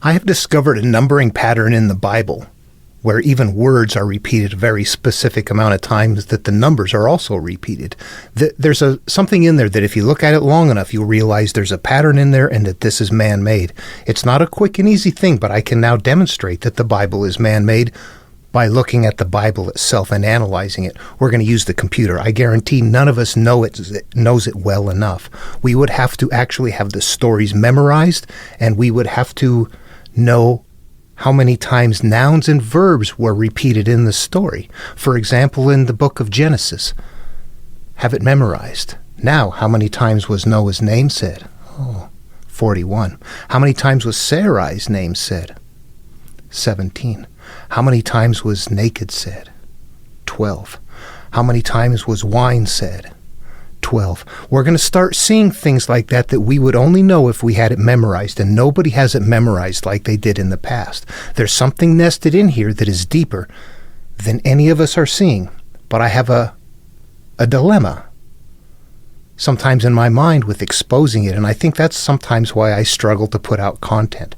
I have discovered a numbering pattern in the Bible where even words are repeated a very specific amount of times, that the numbers are also repeated. There's something in there that if you look at it long enough, you'll realize there's a pattern in there and that this is man-made. It's not a quick and easy thing, but I can now demonstrate that the Bible is man-made by looking at the Bible itself and analyzing it. We're going to use the computer. I guarantee none of us knows it well enough. We would have to actually have the stories memorized, and we would have to know how many times nouns and verbs were repeated in the story. For example, in the book of Genesis, have it memorized. Now, how many times was Noah's name said? 41. How many times was Sarai's name said? 17. How many times was naked said? 12. How many times was wine said? 12. We're going to start seeing things like that we would only know if we had it memorized, and nobody has it memorized like they did in the past. There's something nested in here that is deeper than any of us are seeing, but I have a dilemma sometimes in my mind with exposing it, and I think that's sometimes why I struggle to put out content.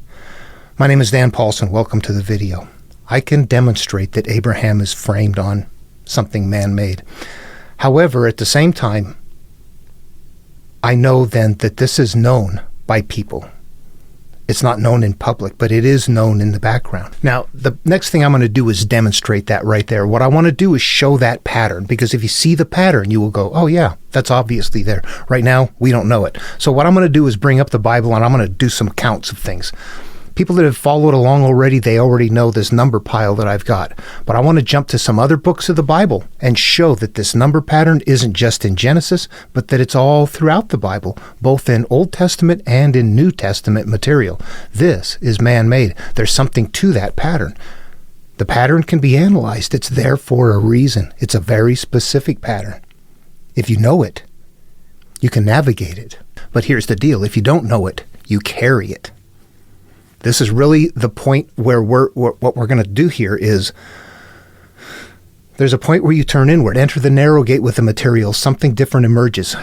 My name is Dan Paulson. Welcome to the video. I can demonstrate that Abraham is framed on something man-made. However, at the same time, I know then that this is known by people. It's not known in public, but it is known in the background. Now, the next thing I'm going to do is demonstrate that right there. What I want to do is show that pattern, because if you see the pattern, you will go, oh yeah, that's obviously there. Right now, we don't know it. So what I'm going to do is bring up the Bible, and I'm going to do some counts of things. People that have followed along already, they already know this number pile that I've got. But I want to jump to some other books of the Bible and show that this number pattern isn't just in Genesis, but that it's all throughout the Bible, both in Old Testament and in New Testament material. This is man-made. There's something to that pattern. The pattern can be analyzed. It's there for a reason. It's a very specific pattern. If you know it, you can navigate it. But here's the deal. If you don't know it, you carry it. This is really the point where what we're going to do here is there's a point where you turn inward, enter the narrow gate with the material, something different emerges.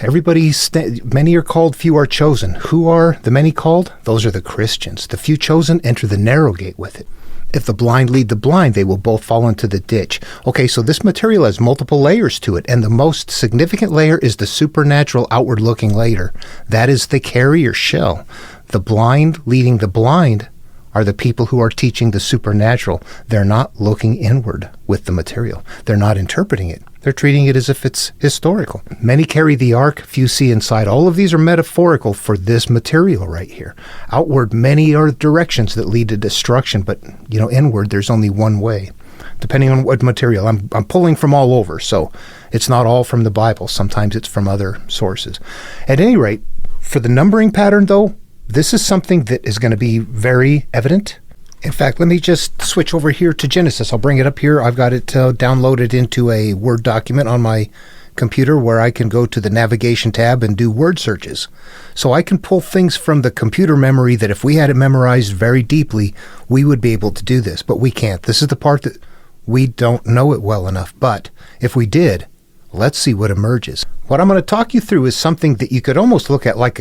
Many are called, few are chosen. Who are the many called? Those are the Christians. The few chosen enter the narrow gate with it. If the blind lead the blind, they will both fall into the ditch. Okay, so this material has multiple layers to it, and the most significant layer is the supernatural outward-looking layer. That is the carrier shell. The blind leading the blind are the people who are teaching the supernatural. They're not looking inward with the material. They're not interpreting it. They're treating it as if it's historical. Many carry the ark, few see inside. All of these are metaphorical for this material right here. Outward, many are directions that lead to destruction, but inward, there's only one way, depending on what material. I'm pulling from all over, so it's not all from the Bible. Sometimes it's from other sources. At any rate, for the numbering pattern, though, this is something that is going to be very evident. In fact, let me just switch over here to Genesis. I'll bring it up here. I've got it downloaded into a Word document on my computer where I can go to the navigation tab and do word searches. So I can pull things from the computer memory that if we had it memorized very deeply, we would be able to do this, but we can't. This is the part that we don't know it well enough. But if we did, let's see what emerges. What I'm going to talk you through is something that you could almost look at like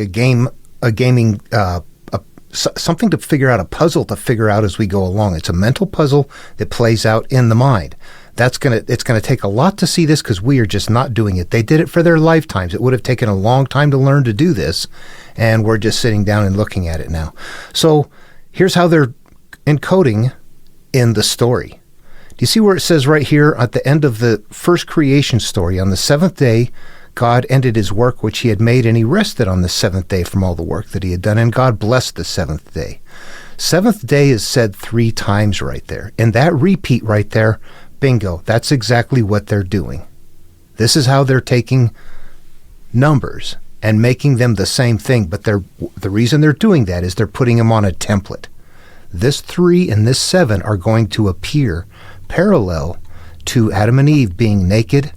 something to figure out, a puzzle to figure out as we go along. It's a mental puzzle that plays out in the mind. It's going to take a lot to see this because we are just not doing it. They did it for their lifetimes. It would have taken a long time to learn to do this, and we're just sitting down and looking at it now. So here's how they're encoding in the story. Do you see where it says right here at the end of the first creation story, on the seventh day, God ended his work which he had made, and he rested on the seventh day from all the work that he had done, and God blessed the seventh day. Seventh day is said 3 times right there. And that repeat right there, bingo, that's exactly what they're doing. This is how they're taking numbers and making them the same thing, but the reason they're doing that is they're putting them on a template. This 3 and this 7 are going to appear parallel to Adam and Eve being naked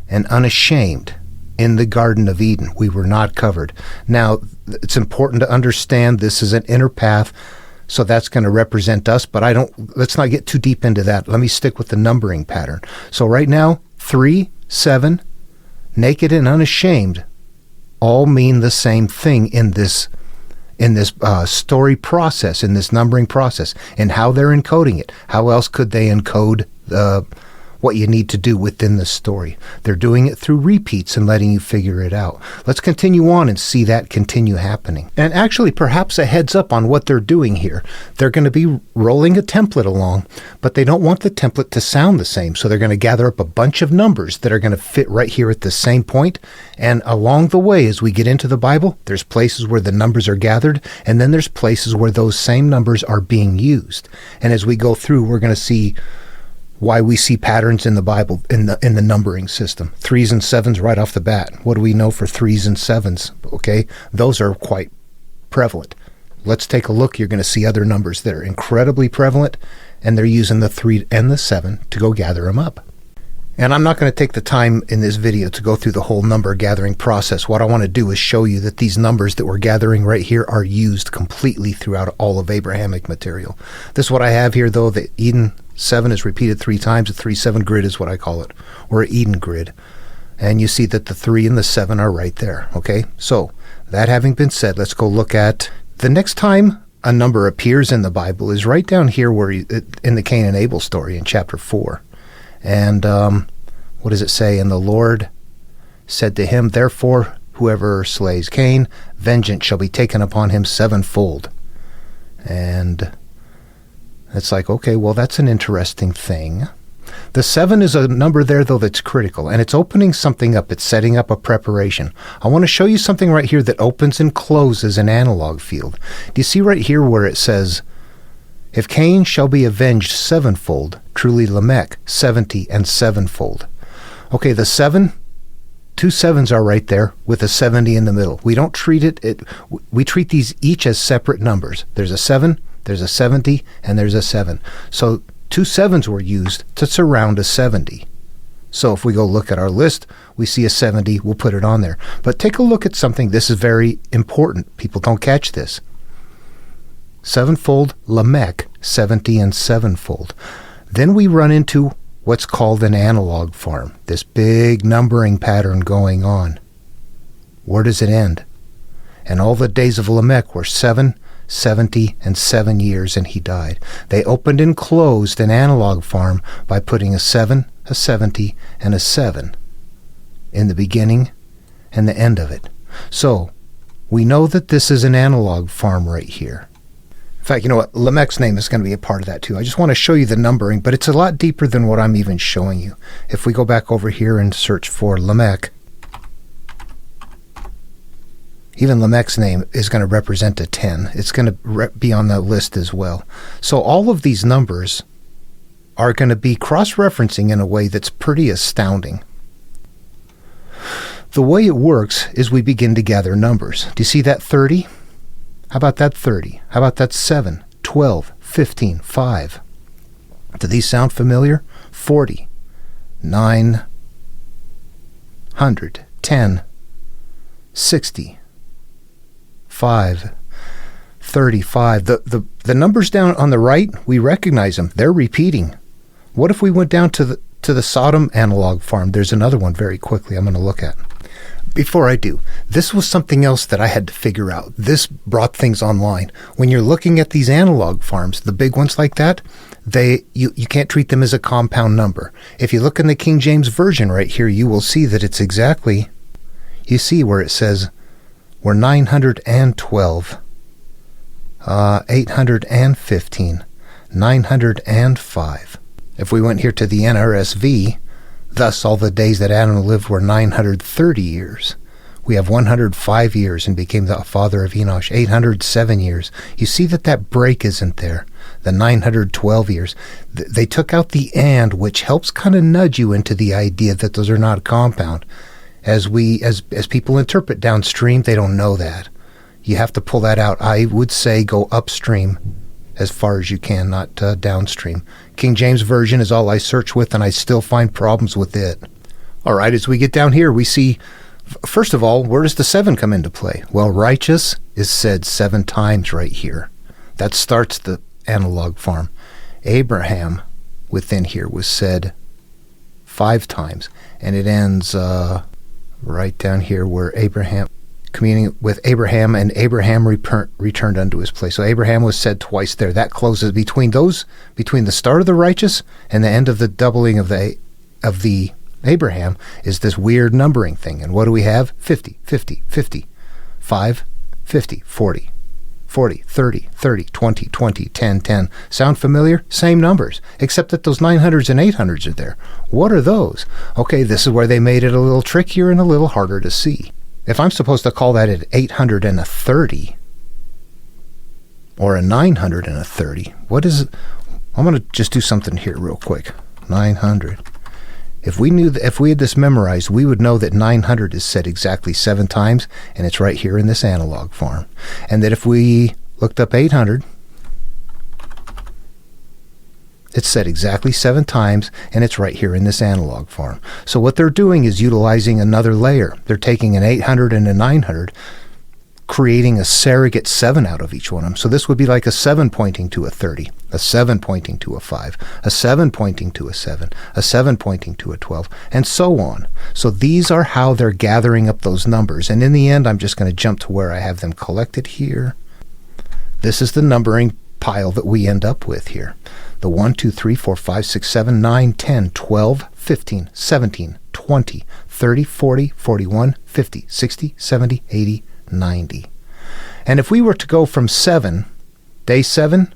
and unashamed in the Garden of Eden. We were not covered. Now, it's important to understand this is an inner path, so that's going to represent us, but let's not get too deep into that. Let me stick with the numbering pattern. So right now, 3, 7, naked and unashamed all mean the same thing in this in this story process, in this numbering process, and how they're encoding it. How else could they encode what you need to do within the story? They're doing it through repeats and letting you figure it out. Let's continue on and see that continue happening. And actually, perhaps a heads up on what they're doing here. They're going to be rolling a template along, but they don't want the template to sound the same. So they're going to gather up a bunch of numbers that are going to fit right here at the same point. And along the way, as we get into the Bible, there's places where the numbers are gathered, and then there's places where those same numbers are being used. And as we go through, we're going to see why we see patterns in the Bible, in the numbering system. 3s and 7s right off the bat. What do we know for 3s and 7s? Okay, those are quite prevalent. Let's take a look. You're going to see other numbers that are incredibly prevalent, and they're using the 3 and the 7 to go gather them up. And I'm not going to take the time in this video to go through the whole number gathering process. What I want to do is show you that these numbers that we're gathering right here are used completely throughout all of Abrahamic material. This is what I have here, though. The Eden 7 is repeated 3 times. A 3-7 grid is what I call it, or an Eden grid. And you see that the 3 and the 7 are right there. Okay, so that having been said, let's go look at the next time a number appears in the Bible is right down here where in the Cain and Abel story in chapter 4. And what does it say? And the Lord said to him, therefore, whoever slays Cain, vengeance shall be taken upon him sevenfold. And it's like, okay, well, that's an interesting thing. The 7 is a number there, though, that's critical, and it's opening something up. It's setting up a preparation. I want to show you something right here that opens and closes an analog field. Do you see right here where it says, if Cain shall be avenged sevenfold, truly Lamech 70 and sevenfold. Okay, the 7, 2 7s are right there with a 70 in the middle. We don't treat we treat these each as separate numbers. There's a 7, there's a 70, and there's a 7. So 2 7s were used to surround a 70. So if we go look at our list, we see a 70, we'll put it on there. But take a look at something. This is very important. People don't catch this. Sevenfold, Lamech, 70 and sevenfold. Then we run into what's called an analog farm, this big numbering pattern going on. Where does it end? And all the days of Lamech were 7, 70, and 7 years, and he died. They opened and closed an analog farm by putting a 7, a 70, and a 7 in the beginning and the end of it. So we know that this is an analog farm right here. In fact, you know what? Lamech's name is going to be a part of that too. I just want to show you the numbering, but it's a lot deeper than what I'm even showing you. If we go back over here and search for Lamech, even Lamech's name is going to represent a 10. It's going to be on the list as well. So all of these numbers are going to be cross-referencing in a way that's pretty astounding. The way it works is we begin to gather numbers. Do you see that 30? How about that 30? How about that 7, 12, 15, 5? Do these sound familiar? 40, 9, 100, 10, 60, 5, 35. The numbers down on the right, we recognize them. They're repeating. What if we went down to the Sodom analog farm? There's another one very quickly I'm going to look at. Before I do, this was something else that I had to figure out. This brought things online. When you're looking at these analog farms, the big ones like that, you can't treat them as a compound number. If you look in the King James Version right here, you will see that it's exactly, you see where it says, we're 912, 815, 905. If we went here to the NRSV, thus all the days that Adam lived were 930 years. We have 105 years and became the father of Enosh, 807 years. You see that break isn't there, the 912 years. They took out the and, which helps kind of nudge you into the idea that those are not a compound. As people interpret downstream, they don't know that. You have to pull that out. I would say go upstream as far as you can, not downstream. King James Version is all I search with, and I still find problems with it. All right, as we get down here, we see, first of all, where does the 7 come into play? Well, righteous is said 7 times right here. That starts the analog farm. Abraham within here was said 5 times, and it ends right down here where Abraham communing with Abraham, and Abraham returned unto his place. So Abraham was said twice there. That closes between the start of the righteous and the end of the doubling of the Abraham is this weird numbering thing. And what do we have? 50, 50, 50, 5, 50, 40, 40, 30, 30, 20, 20, 10, 10. Sound familiar? Same numbers, except that those 900s and 800s are there. What are those? Okay, this is where they made it a little trickier and a little harder to see. If I'm supposed to call that an 800 and a 30, or a 900 and a 30, what is it? I'm going to just do something here real quick. 900. If we had this memorized, we would know that 900 is said exactly 7 times, and it's right here in this analog form. And that if we looked up 800, it's said exactly 7 times, and it's right here in this analog form. So what they're doing is utilizing another layer. They're taking an 800 and a 900, creating a surrogate 7 out of each one of them. So this would be like a 7 pointing to a 30, a 7 pointing to a 5, a 7 pointing to a 7, a 7 pointing to a 12, and so on. So these are how they're gathering up those numbers. And in the end, I'm just going to jump to where I have them collected here. This is the numbering pile that we end up with here. The 1, 2, 3, 4, 5, 6, 7, 9, 10, 12, 15, 17, 20, 30, 40, 41, 50, 60, 70, 80, 90. And if we were to go from 7, day 7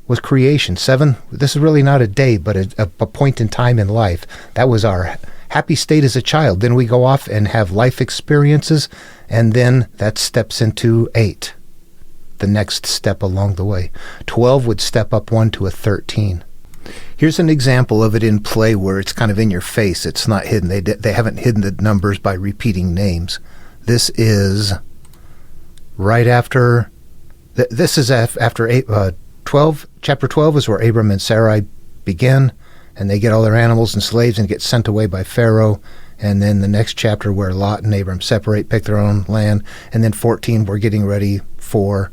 was creation. 7, this is really not a day, but a point in time in life. That was our happy state as a child. Then we go off and have life experiences, and then that steps into 8. The next step along the way. 12 would step up 1 to a 13. Here's an example of it in play where it's kind of in your face. It's not hidden. They haven't hidden the numbers by repeating names. This is right after. This is after 12. Chapter 12 is where Abram and Sarai begin, and they get all their animals and slaves and get sent away by Pharaoh. And then the next chapter where Lot and Abram separate, pick their own land. And then 14, we're getting ready for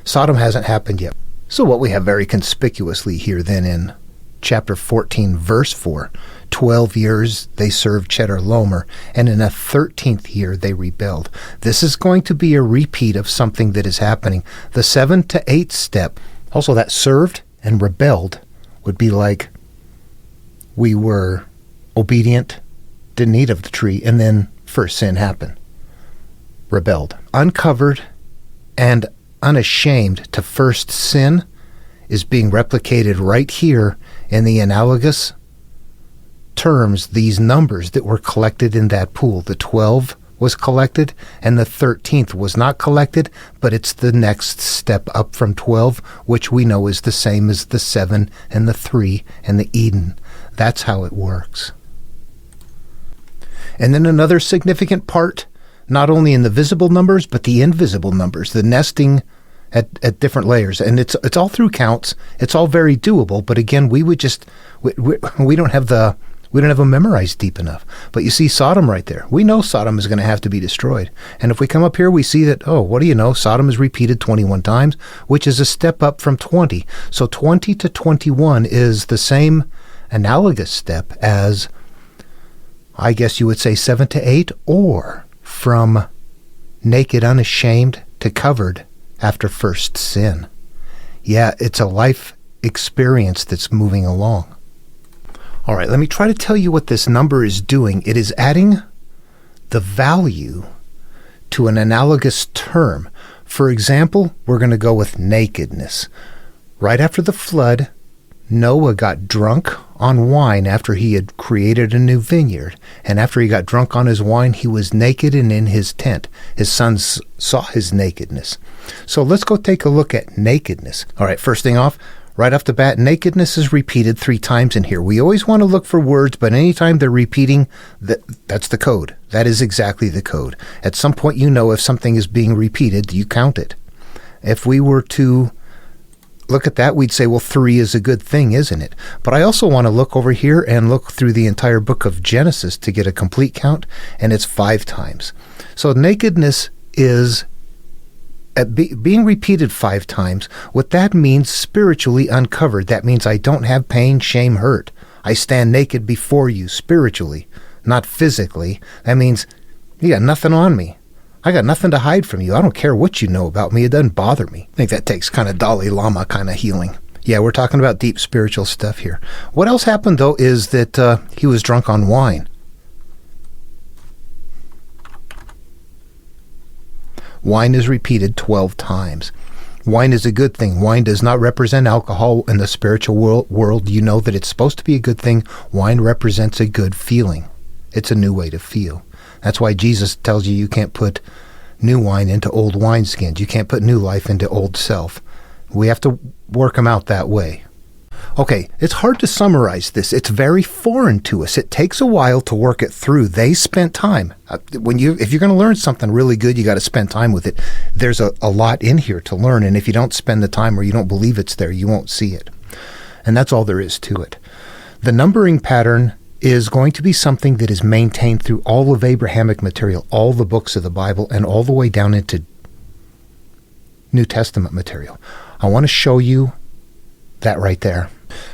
Sodom. Hasn't happened yet. So what we have very conspicuously here then in chapter 14, verse 4, 12 years they served Chedorlaomer, and in a 13th year they rebelled. This is going to be a repeat of something that is happening. The 7 to 8 step, also that served and rebelled, would be like we were obedient, didn't eat of the tree, and then first sin happened. Rebelled. Uncovered and unashamed to first sin is being replicated right here in the analogous terms, these numbers that were collected in that pool. The 12 was collected and the 13th was not collected, but it's the next step up from 12, which we know is the same as the 7 and the 3 and the Eden. That's how it works. And then another significant part, not only in the visible numbers, but the invisible numbers, the nesting at different layers. And it's all through counts. It's all very doable. But again, we don't have them memorized deep enough. But you see Sodom right there. We know Sodom is going to have to be destroyed. And if we come up here, we see that, what do you know? Sodom is repeated 21 times, which is a step up from 20. So 20 to 21 is the same analogous step as, I guess you would say, 7 to 8, or from naked, unashamed to covered after first sin. Yeah, it's a life experience that's moving along. All right, let me try to tell you what this number is doing. It is adding the value to an analogous term. For example, we're going to go with nakedness. Right after the flood, Noah got drunk on wine after he had created a new vineyard. And after he got drunk on his wine, he was naked and in his tent. His sons saw his nakedness. So let's go take a look at nakedness. All right, first thing off, right off the bat, nakedness is repeated 3 times in here. We always want to look for words, but anytime they're repeating, that's the code. That is exactly the code. At some point, you know if something is being repeated, you count it. If we were to look at that, we'd say, well, 3 is a good thing, isn't it? But I also want to look over here and look through the entire book of Genesis to get a complete count, and it's 5 times. So nakedness is being repeated 5 times. What that means, spiritually uncovered. That means I don't have pain, shame, hurt. I stand naked before you spiritually, not physically. That means you got nothing on me. I got nothing to hide from you. I don't care what you know about me. It doesn't bother me. I think that takes kind of Dalai Lama kind of healing. Yeah, we're talking about deep spiritual stuff here. What else happened, though, is that he was drunk on wine. Wine is repeated 12 times. Wine is a good thing. Wine does not represent alcohol in the spiritual world. You know that it's supposed to be a good thing. Wine represents a good feeling. It's a new way to feel. That's why Jesus tells you you can't put new wine into old wineskins. You can't put new life into old self. We have to work them out that way. Okay, it's hard to summarize this. It's very foreign to us. It takes a while to work it through. They spent time. If you're going to learn something really good, you got to spend time with it. There's a lot in here to learn, and if you don't spend the time or you don't believe it's there, you won't see it. And that's all there is to it. The numbering pattern is going to be something that is maintained through all of Abrahamic material, all the books of the Bible, and all the way down into New Testament material. I want to show you that right there.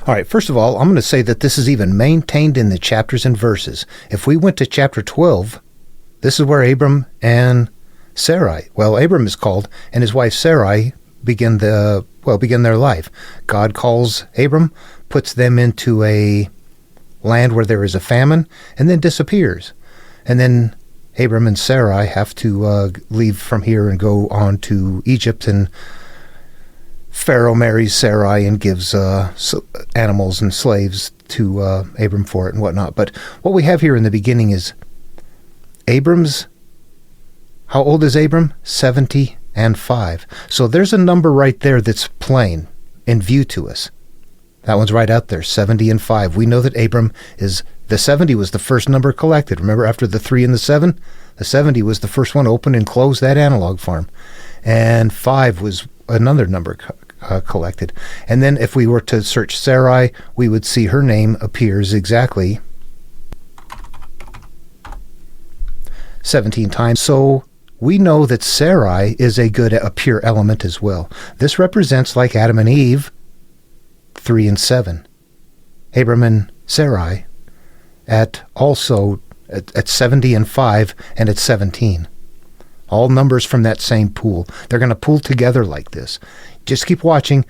All right, first of all, I'm going to say that this is even maintained in the chapters and verses. If we went to chapter 12, this is where Abram and Sarai, Abram is called, and his wife Sarai begin their life. God calls Abram, puts them into a land where there is a famine, and then disappears. And then Abram and Sarai have to leave from here and go on to Egypt, and Pharaoh marries Sarai and gives animals and slaves to Abram for it and whatnot. But what we have here in the beginning is how old is Abram? 70 and 5. So there's a number right there that's plain in view to us. That one's right out there, 70 and 5. We know that Abram the 70 was the first number collected. Remember, after the 3 and the 7? The 70 was the first one opened and closed that analog farm. And 5 was another number collected. And then if we were to search Sarai, we would see her name appears exactly 17 times. So we know that Sarai is a pure element as well. This represents, like Adam and Eve, 3 and 7. Abram and Sarai at 70 and 5 and at 17. All numbers from that same pool. They're going to pool together like this. Just keep watching.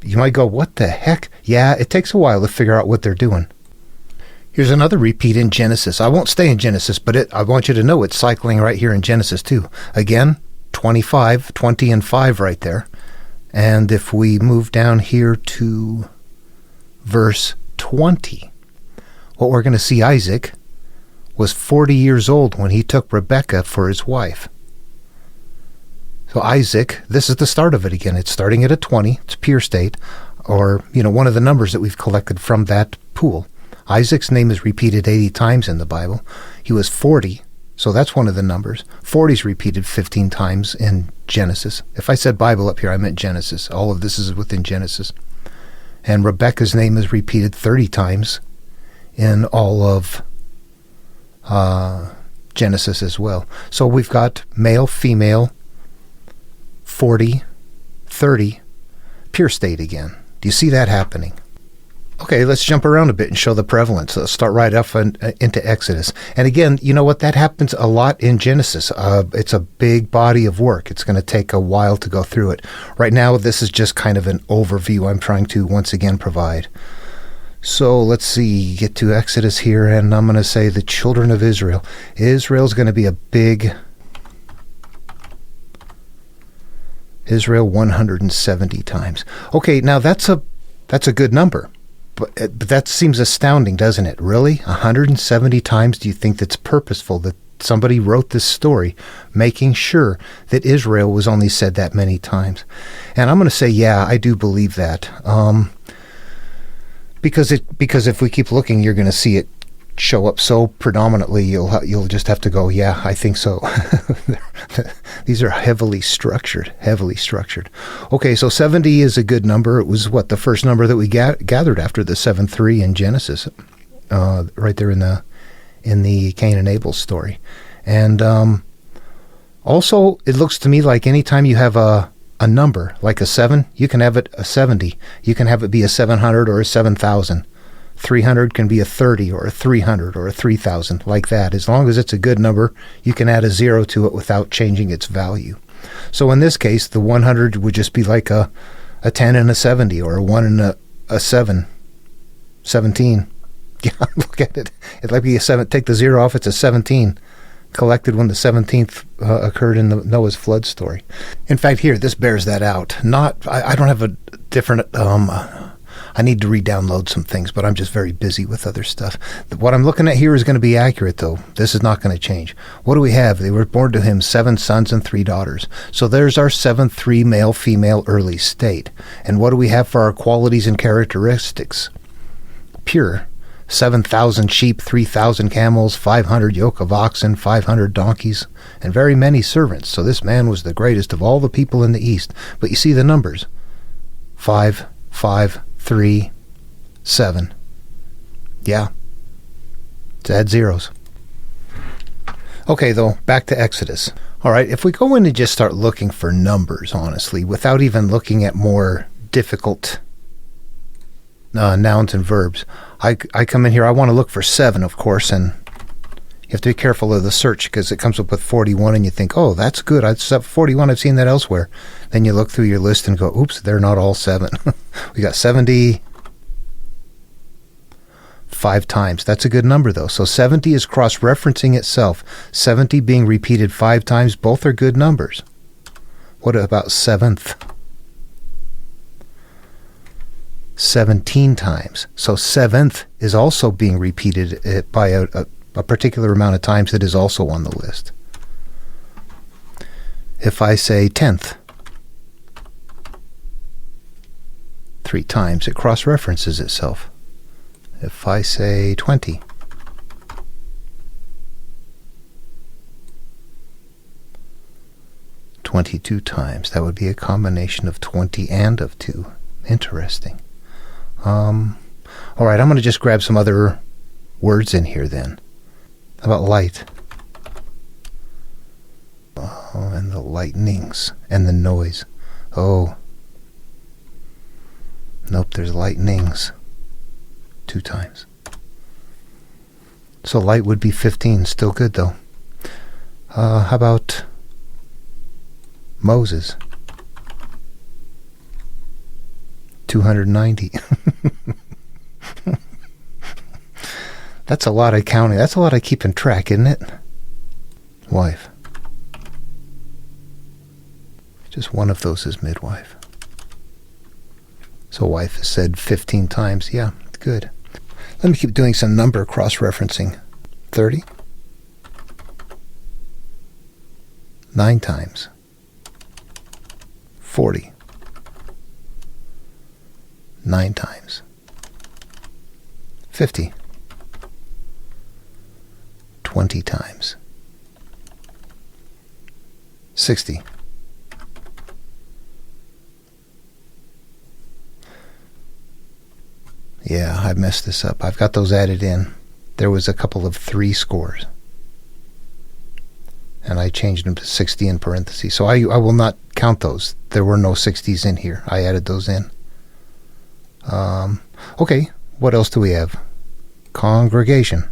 You might go, what the heck? Yeah, it takes a while to figure out what they're doing. Here's another repeat in Genesis. I won't stay in Genesis, but I want you to know it's cycling right here in Genesis too. Again, 25, 20 and 5 right there. And if we move down here to verse 20, what we're going to see, Isaac was 40 years old when he took Rebekah for his wife. So Isaac, this is the start of it again. It's starting at a 20. It's pure state, or, one of the numbers that we've collected from that pool. Isaac's name is repeated 80 times in the Bible. He was 40, so that's one of the numbers. 40 is repeated 15 times in Genesis. If I said Bible up here, I meant Genesis. All of this is within Genesis. And Rebekah's name is repeated 30 times in all of Genesis as well. So we've got male, female, 40, 30, pure state again. Do you see that happening? Okay, let's jump around a bit and show the prevalence. Let's start right up into Exodus. And again, you know what? That happens a lot in Genesis. It's a big body of work. It's going to take a while to go through it. Right now, this is just kind of an overview I'm trying to once again provide. So let's see, get to Exodus here, and I'm going to say the children of Israel. Israel's going to be a big... Israel 170 times. Okay, now that's a good number. But that seems astounding, doesn't it? Really? 170 times? Do you think that's purposeful, that somebody wrote this story making sure that Israel was only said that many times? And I'm going to say, yeah, I do believe that. Because if we keep looking, you're going to see it show up so predominantly, you'll just have to go, yeah, I think so. These are heavily structured. Okay, so 70 is a good number. It was the first number that we gathered after the 7-3 in Genesis, right there in the Cain and Abel story. And also, it looks to me like anytime you have a number like a 7, you can have it a 70. You can have it be a 700 or a 7,000. 300 can be a 30 or a 300 or a 3,000, like that. As long as it's a good number, you can add a 0 to it without changing its value. So in this case, the 100 would just be like a 10 and a 70, or a 1 and a 7, 17. Yeah, look at it. It'd like be a 7. Take the 0 off, it's a 17. Collected when the 17th occurred in the Noah's flood story. In fact, here, this bears that out. I don't have a different... I need to re-download some things, but I'm just very busy with other stuff. What I'm looking at here is going to be accurate, though. This is not going to change. What do we have? They were born to him 7 sons and 3 daughters. So there's our 7th 3 male, female early state. And what do we have for our qualities and characteristics? Pure. 7,000 sheep, 3,000 camels, 500 yoke of oxen, 500 donkeys, and very many servants. So this man was the greatest of all the people in the east. But you see the numbers. 5, 5, 3, 7. Yeah. To add zeros. Okay, though, back to Exodus. All right, if we go in and just start looking for numbers, honestly, without even looking at more difficult nouns and verbs, I come in here, I want to look for 7, of course, and you have to be careful of the search because it comes up with 41 and you think, oh, that's good. I've 41. I've seen that elsewhere. Then you look through your list and go, oops, they're not all 7. We got 70 5 times. That's a good number, though. So 70 is cross-referencing itself. 70 being repeated 5 times, both are good numbers. What about 7th? 17 times. So 7th is also being repeated by a particular amount of times that is also on the list. If I say 10th 3 times, it cross-references itself. If I say 20, (22) times, that would be a combination of 20 and of 2. Interesting. All right, I'm going to just grab some other words in here then. How about light? Oh, and the lightnings and the noise. Oh. Nope, there's lightnings 2 times. So light would be 15. Still good, though. How about Moses? 290. That's a lot of counting. That's a lot of keeping track, isn't it? Wife. Just one of those is midwife. So wife is said 15 times. Yeah, good. Let me keep doing some number cross-referencing. 30. 9 times. 40. 9 times. 50. 20 times. 60. Yeah, I messed this up. I've got those added in. There was a couple of 3 scores. And I changed them to 60 in parentheses. So I will not count those. There were no 60s in here. I added those in. Okay, what else do we have? Congregation.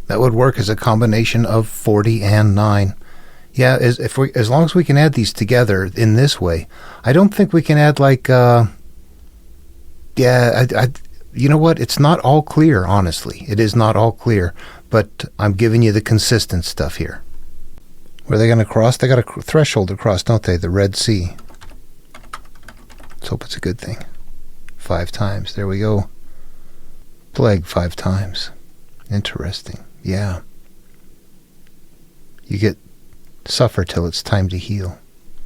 That would work as a combination of 40 and 9. Yeah, as long as we can add these together in this way, I don't think we can add like, you know what? It's not all clear, honestly. It is not all clear, but I'm giving you the consistent stuff here. Where are they going to cross? They got a threshold to cross, don't they? The Red Sea. Let's hope it's a good thing. 5 times. There we go. Plague 5 times. Interesting. Yeah. You suffer till it's time to heal.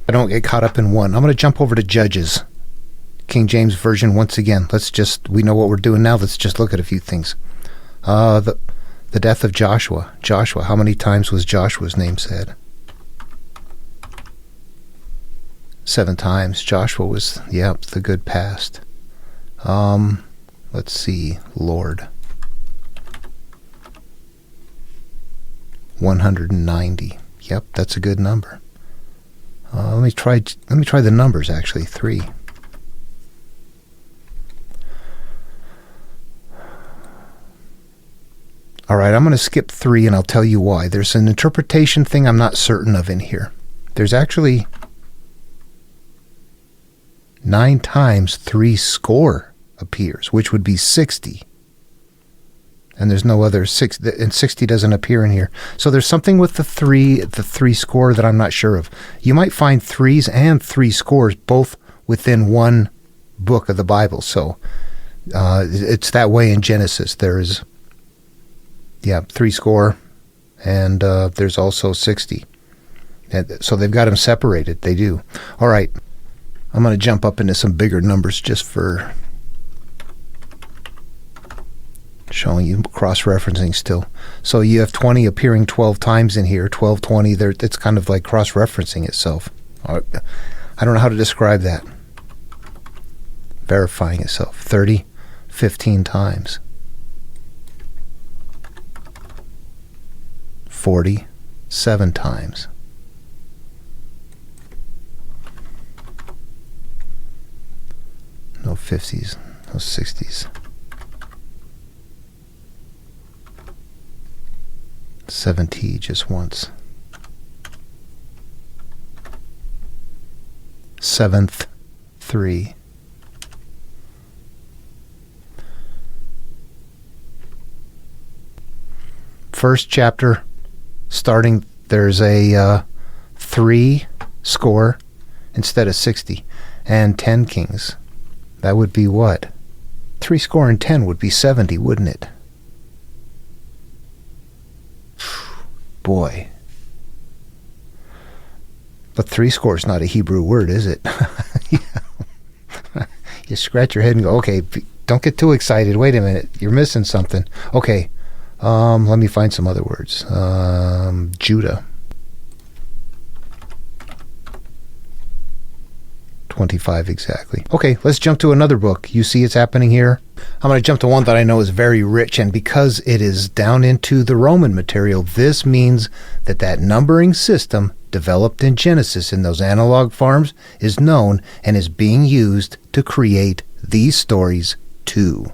I don't get caught up in one. I'm going to jump over to Judges. King James Version once again. We know what we're doing now. Let's just look at a few things. The death of Joshua. Joshua, how many times was Joshua's name said? 7 times. Joshua was, the good past. Let's see. Lord. 190. Yep, that's a good number. Let me try the numbers, actually. 3. All right, I'm going to skip 3, and I'll tell you why. There's an interpretation thing I'm not certain of in here. There's actually 9 times 3 score appears, which would be 60. And there's no other 6, and 60 doesn't appear in here. So there's something with the 3 score that I'm not sure of. You might find 3s and 3 scores both within one book of the Bible. So it's that way in Genesis. There's 3 score, and there's also 60. And so they've got them separated. They do. All right. I'm going to jump up into some bigger numbers just for showing you cross-referencing still. So you have 20 appearing 12 times in here. 12, 20. It's kind of like cross-referencing itself. I don't know how to describe that. Verifying itself. 30, 15 times. 40, 7 times. No 50s, no 60s. 70 just once. 7th, 3. First chapter, starting, there's a 3 score instead of 60, and 10 kings. That would be what? 3 score and 10 would be 70, wouldn't it? Boy. But 3 score is not a Hebrew word, is it? You scratch your head and go, okay, don't get too excited. Wait a minute, you're missing something. Okay, let me find some other words. Judah. 25 exactly. Okay, let's jump to another book. You see it's happening here? I'm going to jump to one that I know is very rich, and because it is down into the Roman material, this means that numbering system developed in Genesis in those analog farms is known and is being used to create these stories too.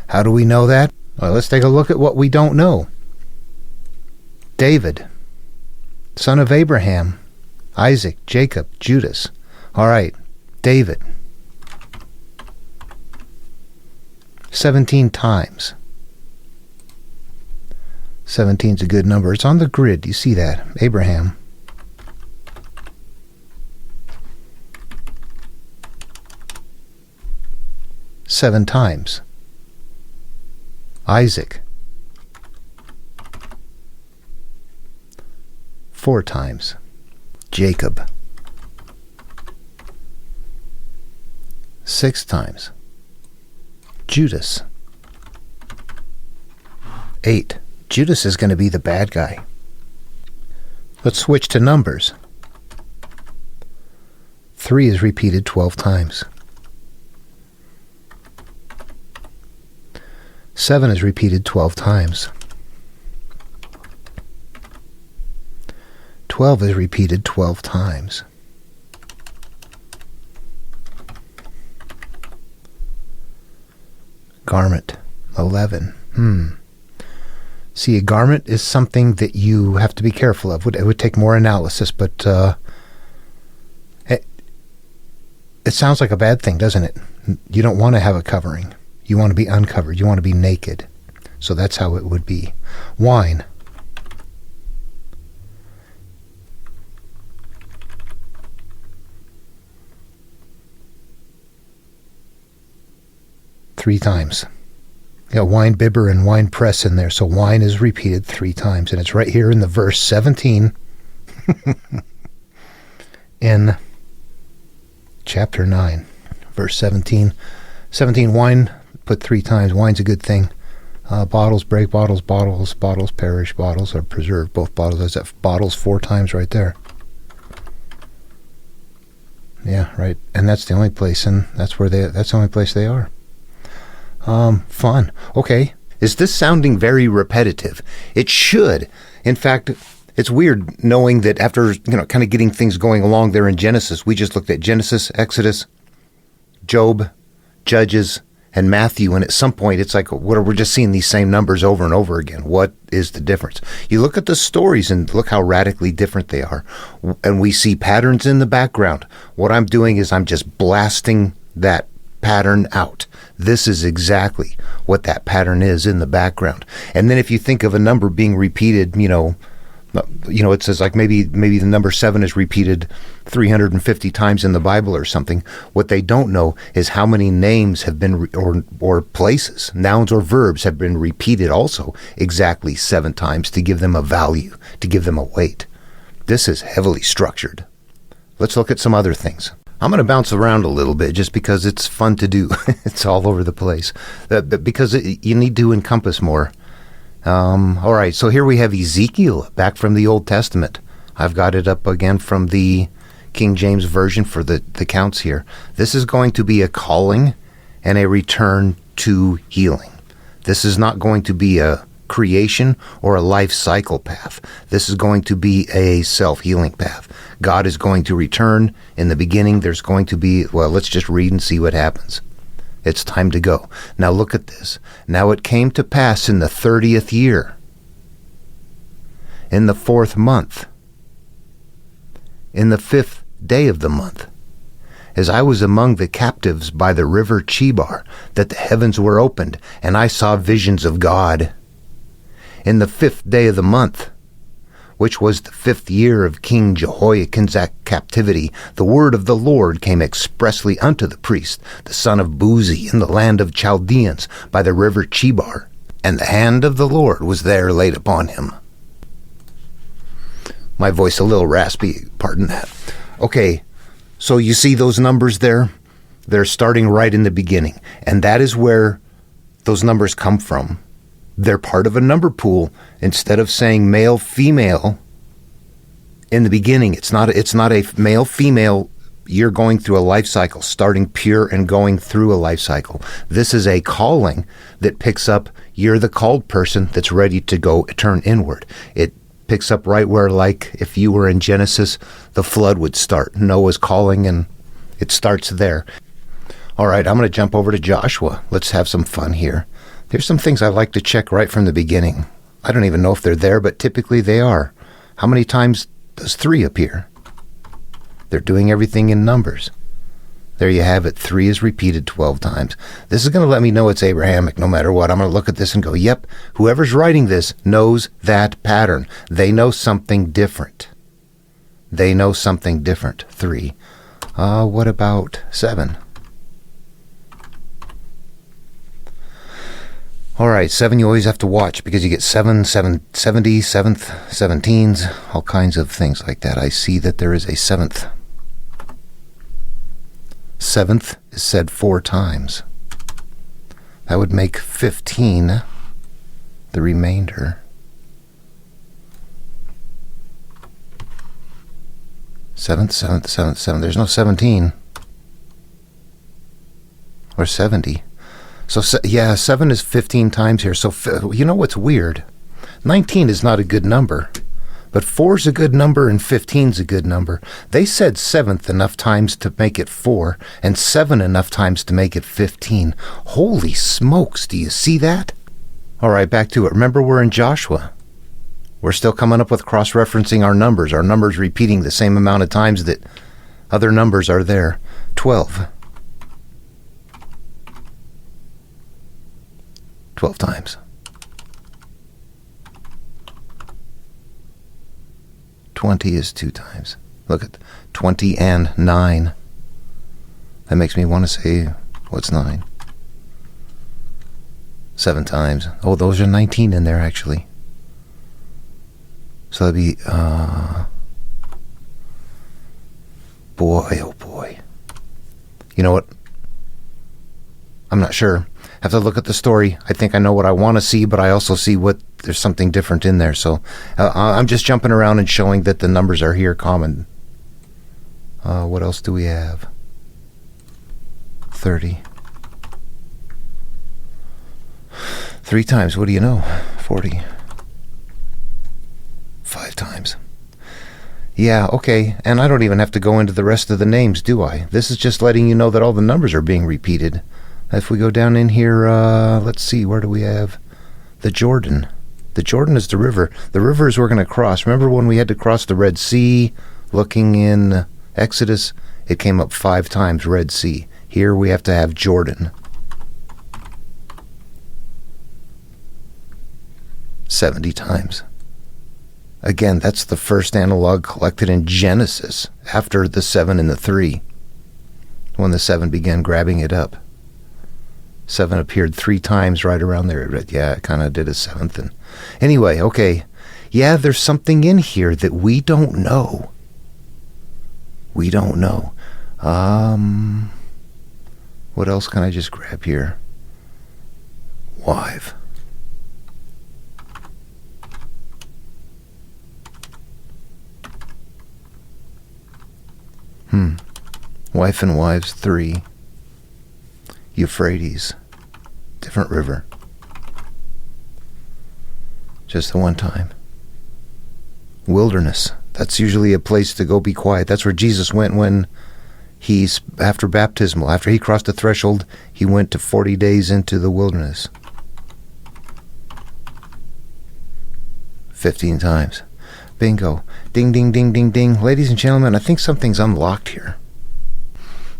How do we know that? Well, let's take a look at what we don't know. David, son of Abraham, Isaac, Jacob, Judas. All right, David. 17 times. 17 is a good number. It's on the grid. You see that? Abraham. Seven times. Isaac. 4 times. Jacob. 6 times. Judas. 8. Judas is going to be the bad guy. Let's switch to numbers. 3 is repeated 12 times. 7 is repeated 12 times. 12 is repeated 12 times. Garment, 11. See, a garment is something that you have to be careful of. It would take more analysis, but it sounds like a bad thing, doesn't it? You don't want to have a covering. You want to be uncovered. You want to be naked. So that's how it would be. Wine. Three times. You got wine bibber and wine press in there, so wine is repeated 3 times, and it's right here in the verse 17 in chapter 9, verse 17. 17, wine put 3 times. Wine's a good thing. Bottles break, bottles perish, bottles are preserved. Both bottles, there's that bottles 4 times right there. Yeah, right. And that's the only place, and that's the only place they are. Fun. Okay. Is this sounding very repetitive? It should. In fact, It's weird knowing that after, kind of getting things going along there in Genesis, we just looked at Genesis, Exodus, Job, Judges, and Matthew, and at some point it's like, we're just seeing these same numbers over and over again. What is the difference? You look at the stories and look how radically different they are, and we see patterns in the background. What I'm doing is I'm just blasting that pattern out. This is exactly what that pattern is in the background. And then if you think of a number being repeated, it says like maybe the number 7 is repeated 350 times in the Bible or something. What they don't know is how many names have been, or places, nouns or verbs have been repeated also exactly 7 times to give them a value, to give them a weight. This is heavily structured. Let's look at some other things. I'm going to bounce around a little bit just because it's fun to do. It's all over the place. Because you need to encompass more. All right, so here we have Ezekiel back from the Old Testament. I've got it up again from the King James Version for the counts here. This is going to be a calling and a return to healing. This is not going to be a creation or a life cycle path. This is going to be a self-healing path. God is going to return. In the beginning, there's going to be, let's just read and see what happens. It's time to go. Now look at this. Now it came to pass in the 30th year, in the 4th month, in the 5th day of the month, as I was among the captives by the river Chebar, that the heavens were opened, and I saw visions of God. In the 5th day of the month, which was the 5th year of King Jehoiakim's captivity, the word of the Lord came expressly unto the priest, the son of Buzi, in the land of Chaldeans, by the river Chebar, and the hand of the Lord was there laid upon him. My voice a little raspy, pardon that. Okay, so you see those numbers there? They're starting right in the beginning, and that is where those numbers come from. They're part of a number pool. Instead of saying male, female, in the beginning, it's not a male, female, you're going through a life cycle, starting pure and going through a life cycle. This is a calling that picks up, you're the called person that's ready to go turn inward. It picks up right where, like, if you were in Genesis, the flood would start. Noah's calling, and it starts there. All right, I'm going to jump over to Joshua. Let's have some fun here. There's some things I like to check right from the beginning. I don't even know if they're there, but typically they are. How many times does 3 appear? They're doing everything in numbers. There you have it. 3 is repeated 12 times. This is going to let me know it's Abrahamic no matter what. I'm going to look at this and go, yep, whoever's writing this knows that pattern. They know something different. They know something different. 3. What about 7? All right, 7 you always have to watch because you get 70, 7th, 17s, all kinds of things like that. I see that there is a 7th. 7th is said 4 times. That would make 15 the remainder. 7th, 7th, 7th, 7th. There's no 17 or 70. So, 7 is 15 times here. So, you know what's weird? 19 is not a good number, but 4 is a good number and 15 is a good number. They said 7th enough times to make it 4 and 7 enough times to make it 15. Holy smokes, do you see that? All right, back to it. Remember, we're in Joshua. We're still coming up with cross-referencing our numbers repeating the same amount of times that other numbers are there. 12. 12 times. 20 is 2 times. Look at 20 and 9. That makes me want to say, what's 9? 7 times. Oh, those are 19 in there, actually. So that'd be, boy, oh boy. You know what? I'm not sure. Have to look at the story. I think I know what I want to see, but I also see there's something different in there. So I'm just jumping around and showing that the numbers are here common. What else do we have? 30. 3 times. What do you know? 40. 5 times. Yeah, okay, and I don't even have to go into the rest of the names, do I? This is just letting you know that all the numbers are being repeated. If we go down in here, let's see, where do we have the Jordan? The Jordan is the river. The rivers we're going to cross. Remember when we had to cross the Red Sea, looking in Exodus? It came up 5 times, Red Sea. Here we have to have Jordan. 70 times. Again, that's the first analog collected in Genesis, after the 7 and the 3, when the 7 began grabbing it up. 7 appeared 3 times right around there. Yeah, it kind of did a 7th. And anyway, okay. Yeah, there's something in here that we don't know. We don't know. What else can I just grab here? Wife. Wife and wives 3. Euphrates. Different river. Just the one time. Wilderness. That's usually a place to go be quiet. That's where Jesus went when he's, after baptismal, after he crossed the threshold, he went to 40 days into the wilderness. 15 times. Bingo. Ding, ding, ding, ding, ding. Ladies and gentlemen, I think something's unlocked here.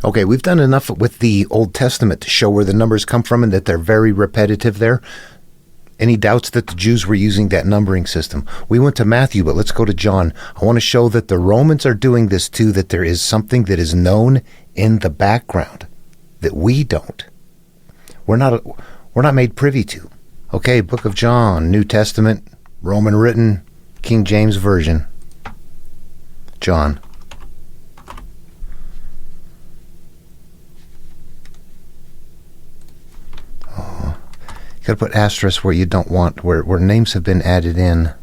Okay, we've done enough with the Old Testament to show where the numbers come from and that they're very repetitive there. Any doubts that the Jews were using that numbering system? We went to Matthew, but let's go to John. I want to show that the Romans are doing this too, that there is something that is known in the background that we don't. We're not made privy to. Okay, Book of John, New Testament, Roman written, King James Version. John. Oh, you gotta put asterisks where you don't want, where names have been added in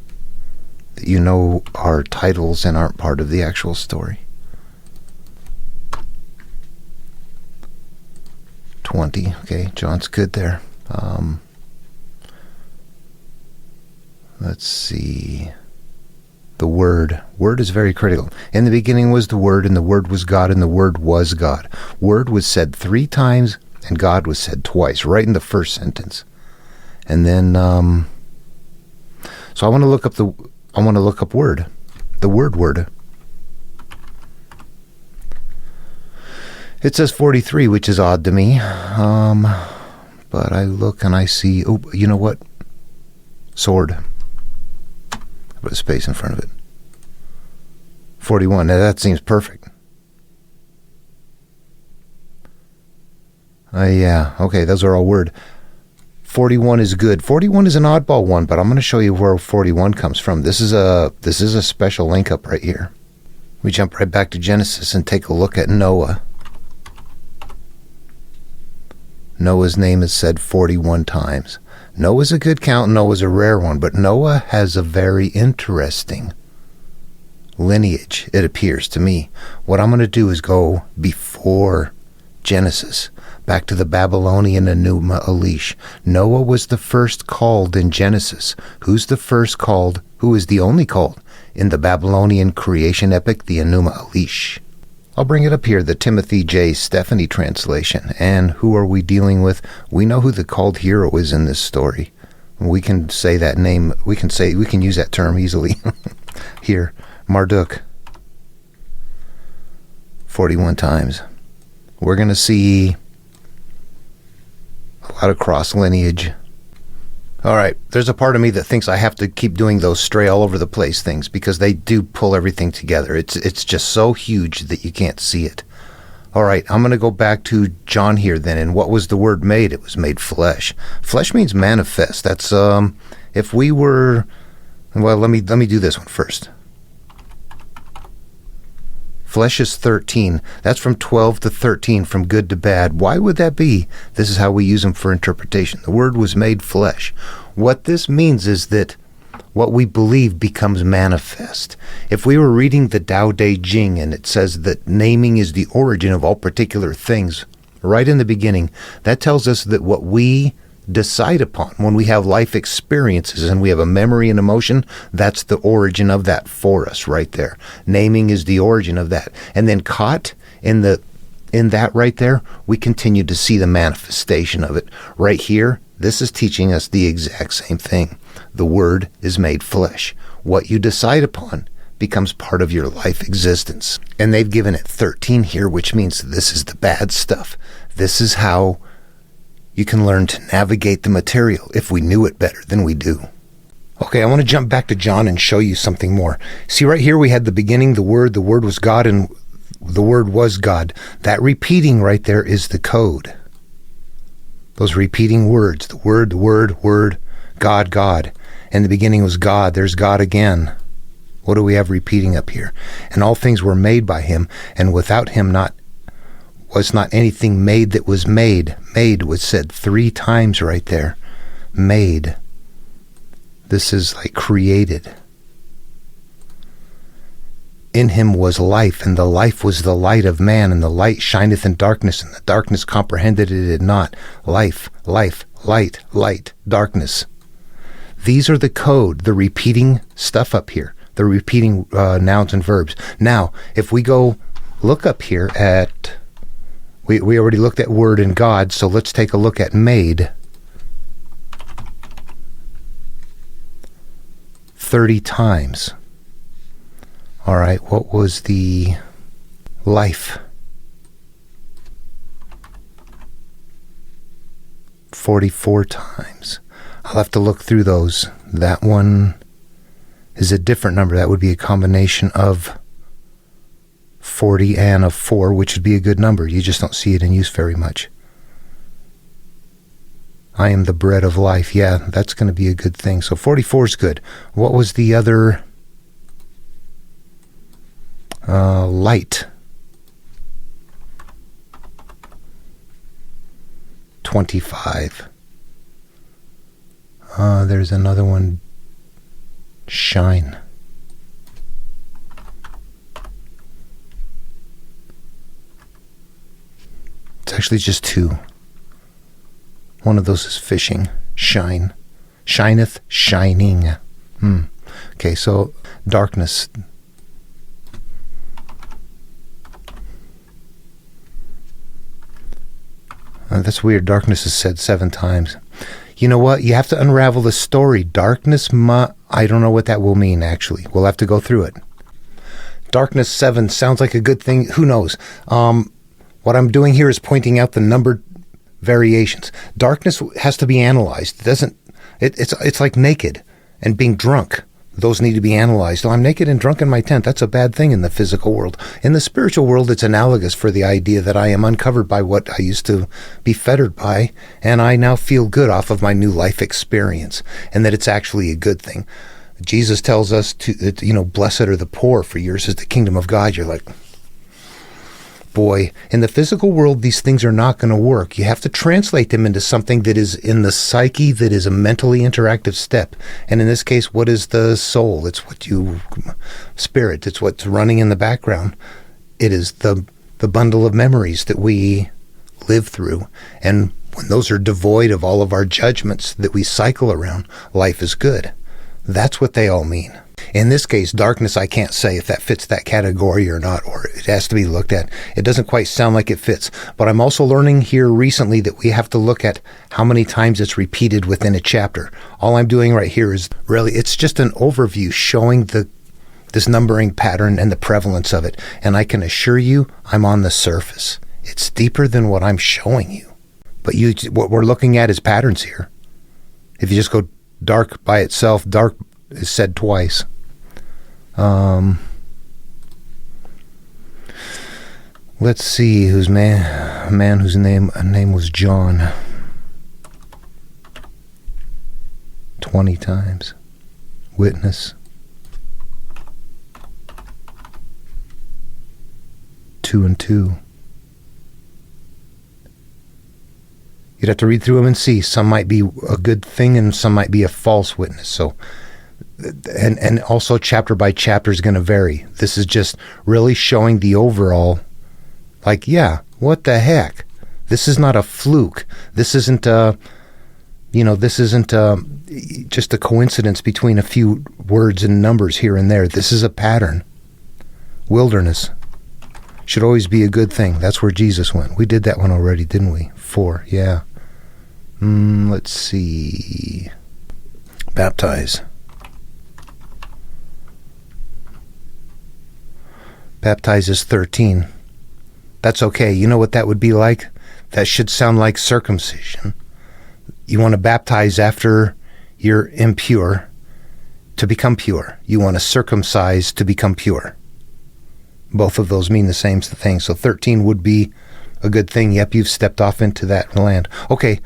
that you know are titles and aren't part of the actual story. 20. Okay, John's good there. Let's see. The Word. Word is very critical. In the beginning was the Word, and the Word was God, and the Word was God. Word was said 3 times, and God was said twice, right in the first sentence. And then, so I want to look up Word. The word. It says 43, which is odd to me. But I look and I see, oh, you know what? Sword. Put a space in front of it. 41. Now that seems perfect. Yeah. Okay, those are all Word. 41 is good. 41 is an oddball one, but I'm going to show you where 41 comes from. This is a special link up right here. We jump right back to Genesis and take a look at Noah. Noah's name is said 41 times. Noah's a good count, Noah's a rare one, but Noah has a very interesting lineage, it appears to me. What I'm going to do is go before Genesis, back to the Babylonian Enuma Elish. Noah was the first called in Genesis. Who's the first called? Who is the only called in the Babylonian creation epic, the Enuma Elish? I'll bring it up here, the Timothy J. Stephanie translation. And who are we dealing with? We know who the called hero is in this story. We can say that name. We can use that term easily. Here, Marduk. 41 times. We're going to see a lot of cross lineage. All right, there's a part of me that thinks I have to keep doing those stray all over the place things because they do pull everything together. It's just so huge that you can't see it. All right, I'm going to go back to John here then. And what was the Word made? It was made flesh. Flesh means manifest. That's if we were, well, let me do this one first. Flesh is 13. That's from 12 to 13, from good to bad. Why would that be? This is how we use them for interpretation. The Word was made flesh. What this means is that what we believe becomes manifest. If we were reading the Tao Te Ching and it says that naming is the origin of all particular things, right in the beginning, that tells us that what we decide upon. When we have life experiences and we have a memory and emotion, that's the origin of that for us right there. Naming is the origin of that. And then caught in that right there, we continue to see the manifestation of it. Right here, this is teaching us the exact same thing. The Word is made flesh. What you decide upon becomes part of your life existence. And they've given it 13 here, which means this is the bad stuff. This is how you can learn to navigate the material if we knew it better than we do. Okay, I want to jump back to John and show you something more. See, right here we had the beginning, the Word was God, and the Word was God. That repeating right there is the code. Those repeating words, the Word, God, God. In the beginning was God, there's God again. What do we have repeating up here? And all things were made by him, and without him was not anything made that was made. Made was said 3 times right there. Made. This is like created. In him was life, and the life was the light of man, and the light shineth in darkness, and the darkness comprehended it not. Life, light, darkness. These are the code, the repeating stuff up here, the repeating nouns and verbs. Now, if we go look up here at, we already looked at Word and God, so let's take a look at made. 30 times. All right, what was the life? 44 times. I'll have to look through those. That one is a different number. That would be a combination of 40 and of 4, which would be a good number. You just don't see it in use very much. I am the bread of life. Yeah, that's going to be a good thing. So 44 is good. What was the other? Light. 25. There's another one. Shine. It's actually just 2. One of those is fishing. Shine. Shineth, shining. Okay, so darkness. That's weird. Darkness is said 7 times. You know what? You have to unravel the story. Darkness, I don't know what that will mean, actually. We'll have to go through it. Darkness 7 sounds like a good thing. Who knows? What I'm doing here is pointing out the numbered variations. Darkness has to be analyzed. It's like naked and being drunk. Those need to be analyzed. Oh, I'm naked and drunk in my tent. That's a bad thing in the physical world. In the spiritual world, it's analogous for the idea that I am uncovered by what I used to be fettered by, and I now feel good off of my new life experience, and that it's actually a good thing. Jesus tells us blessed are the poor, for yours is the kingdom of God. You're like, boy, in the physical world, these things are not going to work. You have to translate them into something that is in the psyche, that is a mentally interactive step. And in this case, what is the soul? It's spirit. It's what's running in the background. It is the bundle of memories that we live through. And when those are devoid of all of our judgments that we cycle around, life is good. That's what they all mean. In this case, darkness, I can't say if that fits that category or not, or it has to be looked at. It doesn't quite sound like it fits. But I'm also learning here recently that we have to look at how many times it's repeated within a chapter. All I'm doing right here is really, it's just an overview showing this numbering pattern and the prevalence of it. And I can assure you, I'm on the surface. It's deeper than what I'm showing you. But what we're looking at is patterns here. If you just go dark by itself, dark is said twice. Let's see whose a man whose name was John. 20 times. Witness. 2 and 2. You'd have to read through them and see. Some might be a good thing and some might be a false witness. So, and also chapter by chapter is going to vary. This is just really showing the overall, like, yeah, what the heck? This is not a fluke. This isn't This isn't just a coincidence between a few words and numbers here and there. This is a pattern. Wilderness should always be a good thing. That's where Jesus went. We did that one already, didn't we? 4, yeah. Let's see. Baptize. Baptize is 13. That's okay. You know what that would be like? That should sound like circumcision. You want to baptize after you're impure to become pure. You want to circumcise to become pure. Both of those mean the same thing. So 13 would be a good thing. Yep, you've stepped off into that land. Okay,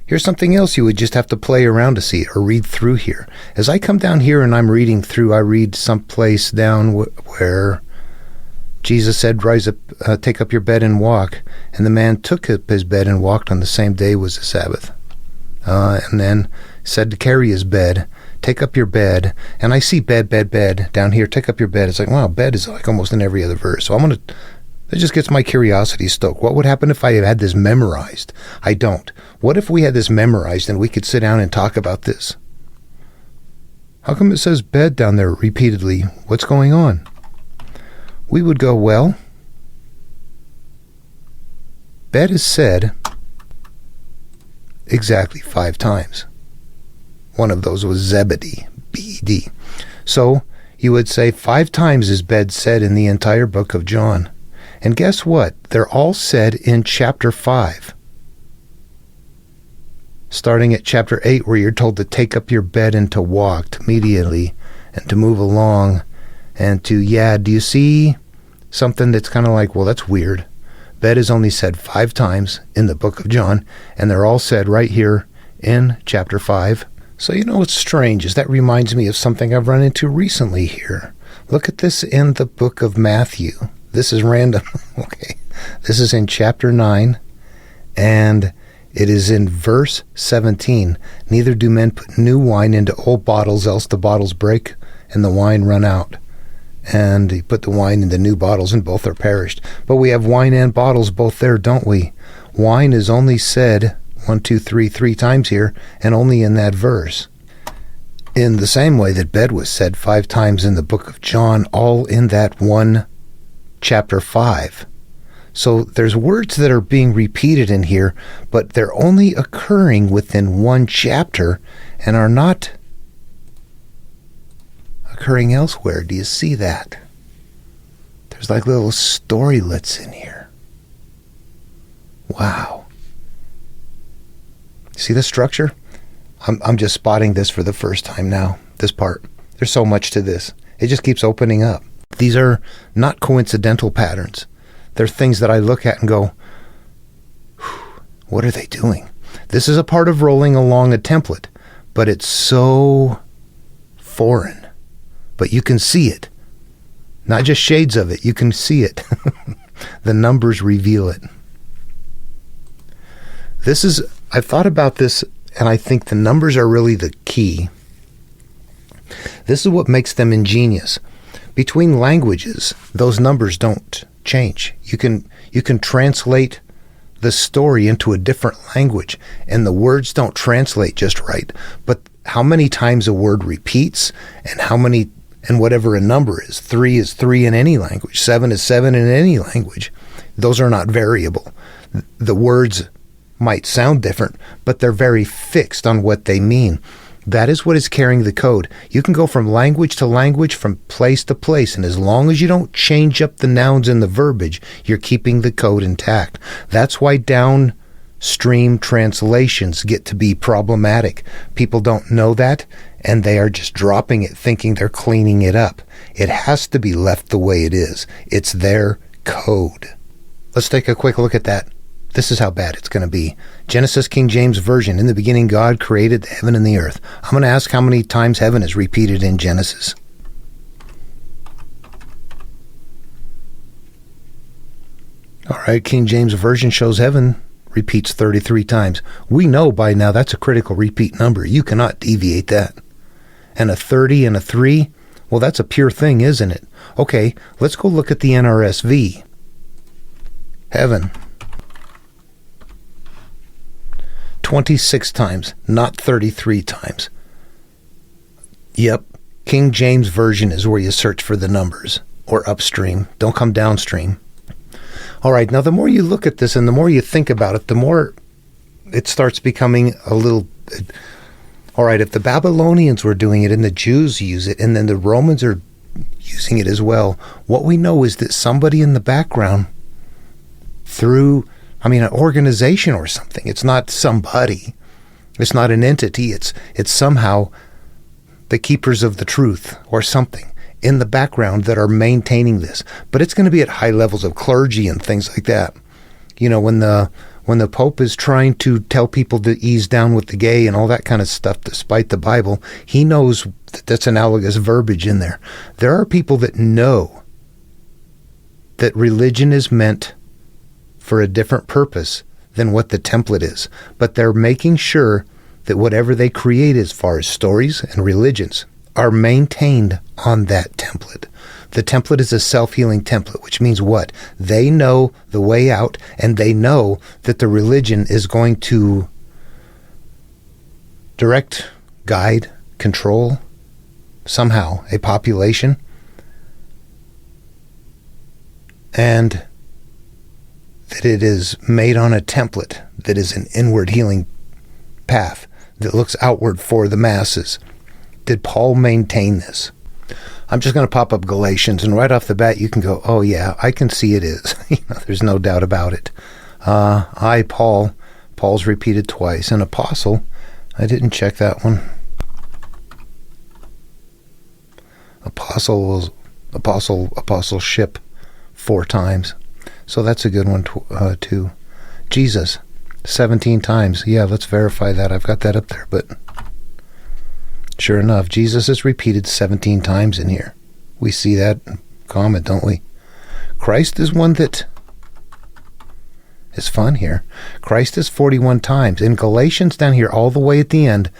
here's something else you would just have to play around to see or read through here. As I come down here and I'm reading through, I read someplace down where Jesus said, rise up, take up your bed and walk. And the man took up his bed and walked. On the same day was the Sabbath. And then said to carry his bed, take up your bed. And I see bed down here, take up your bed. It's like, wow, bed is like almost in every other verse. So it just gets my curiosity stoked. What would happen if I had this memorized? I don't. What if we had this memorized and we could sit down and talk about this? How come it says bed down there repeatedly? What's going on? We would go, well, bed is said exactly 5 times. One of those was Zebedee, B-E-D. So you would say 5 times is bed said in the entire book of John. And guess what? They're all said in chapter 5. Starting at chapter 8, where you're told to take up your bed and to walk immediately and to move along and to, do you see something that's kind of like, well, that's weird. Bed is only said 5 times in the book of John, and they're all said right here in chapter 5. So what's strange is that reminds me of something I've run into recently here. Look at this in the book of Matthew. This is random. Okay. This is in chapter 9, and it is in verse 17. Neither do men put new wine into old bottles, else the bottles break and the wine run out. And he put the wine in the new bottles, and both are perished. But we have wine and bottles both there, don't we? Wine is only said 3 times here, and only in that verse. In the same way that bed was said 5 times in the book of John, all in that one chapter 5. So there's words that are being repeated in here, but they're only occurring within one chapter and are not occurring elsewhere. Do you see that? There's like little storylets in here. Wow. See the structure? I'm just spotting this for the first time now, this part. There's so much to this. It just keeps opening up. These are not coincidental patterns. They're things that I look at and go, what are they doing? This is a part of rolling along a template, but it's so foreign. But you can see it. Not just shades of it. You can see it. The numbers reveal it. I've thought about this, and I think the numbers are really the key. This is what makes them ingenious. Between languages, those numbers don't change. You can translate the story into a different language, and the words don't translate just right. But how many times a word repeats, and whatever a number is 3 in any language, 7 is 7 in any language. Those are not variable. The words might sound different, but they're very fixed on what they mean. That is what is carrying the code. You can go from language to language, from place to place, and as long as you don't change up the nouns and the verbiage, you're keeping the code intact. That's why downstream translations get to be problematic. People don't know that, and they are just dropping it, thinking they're cleaning it up. It has to be left the way it is. It's their code. Let's take a quick look at that. This is how bad it's going to be. Genesis King James Version. In the beginning, God created the heaven and the earth. I'm going to ask how many times heaven is repeated in Genesis. All right, King James Version shows heaven repeats 33 times. We know by now that's a critical repeat number. You cannot deviate that. And a 30 and a 3, well, that's a pure thing, isn't it? Okay, let's go look at the NRSV. Heaven. 26 times, not 33 times. Yep, King James Version is where you search for the numbers, or upstream. Don't come downstream. All right, now the more you look at this and the more you think about it, the more it starts becoming a little... All right, if the Babylonians were doing it and the Jews use it and then the Romans are using it as well, what we know is that somebody in the background through, an organization or something. It's not somebody. It's not an entity. It's somehow the keepers of the truth or something in the background that are maintaining this. But it's going to be at high levels of clergy and things like that. When the Pope is trying to tell people to ease down with the gay and all that kind of stuff, despite the Bible, he knows that that's analogous verbiage in there. There are people that know that religion is meant for a different purpose than what the template is, but they're making sure that whatever they create as far as stories and religions are maintained on that template. The template is a self-healing template, which means what? They know the way out, and they know that the religion is going to direct, guide, control, somehow, a population. And that it is made on a template that is an inward healing path that looks outward for the masses. Did Paul maintain this? I'm just going to pop up Galatians, and right off the bat, you can go, oh yeah, I can see it is. There's no doubt about it. Paul's repeated twice. An apostle, I didn't check that one. Apostleship 4 times. So that's a good one too. Jesus, 17 times. Yeah, let's verify that. I've got that up there, but sure enough, Jesus is repeated 17 times in here. We see that comment, don't we? Christ is one that is fun here. Christ is 41 times. In Galatians down here, all the way at the end,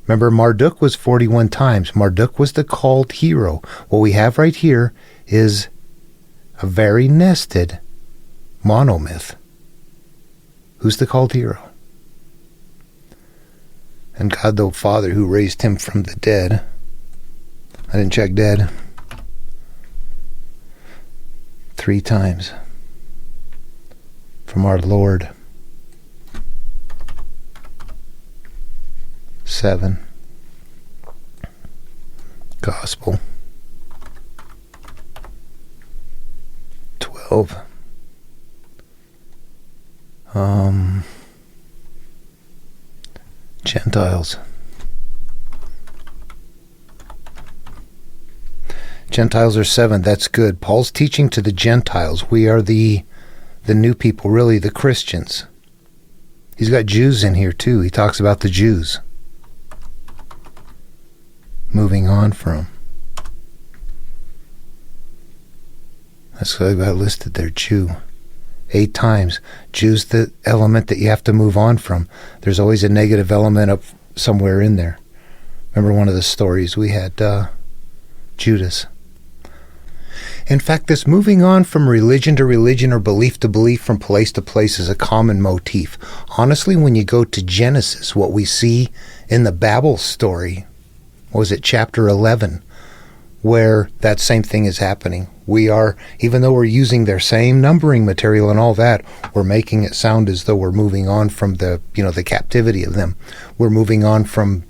remember Marduk was 41 times. Marduk was the called hero. What we have right here is a very nested monomyth. Who's the called hero? And God the Father who raised him from the dead. I didn't check dead. 3 times. From our Lord. 7. Gospel. 12. Gentiles. Gentiles are 7. That's good. Paul's teaching to the Gentiles. We are the new people, really, the Christians. He's got Jews in here, too. He talks about the Jews. Moving on from. That's what I've got listed there, Jew. 8 times. Jew's the element that you have to move on from. There's always a negative element up somewhere in there. Remember one of the stories we had, Judas. In fact, this moving on from religion to religion or belief to belief from place to place is a common motif. Honestly, when you go to Genesis, what we see in the Babel story, was it chapter 11, where that same thing is happening. We are, even though we're using their same numbering material and all that, we're making it sound as though we're moving on from the captivity of them. We're moving on from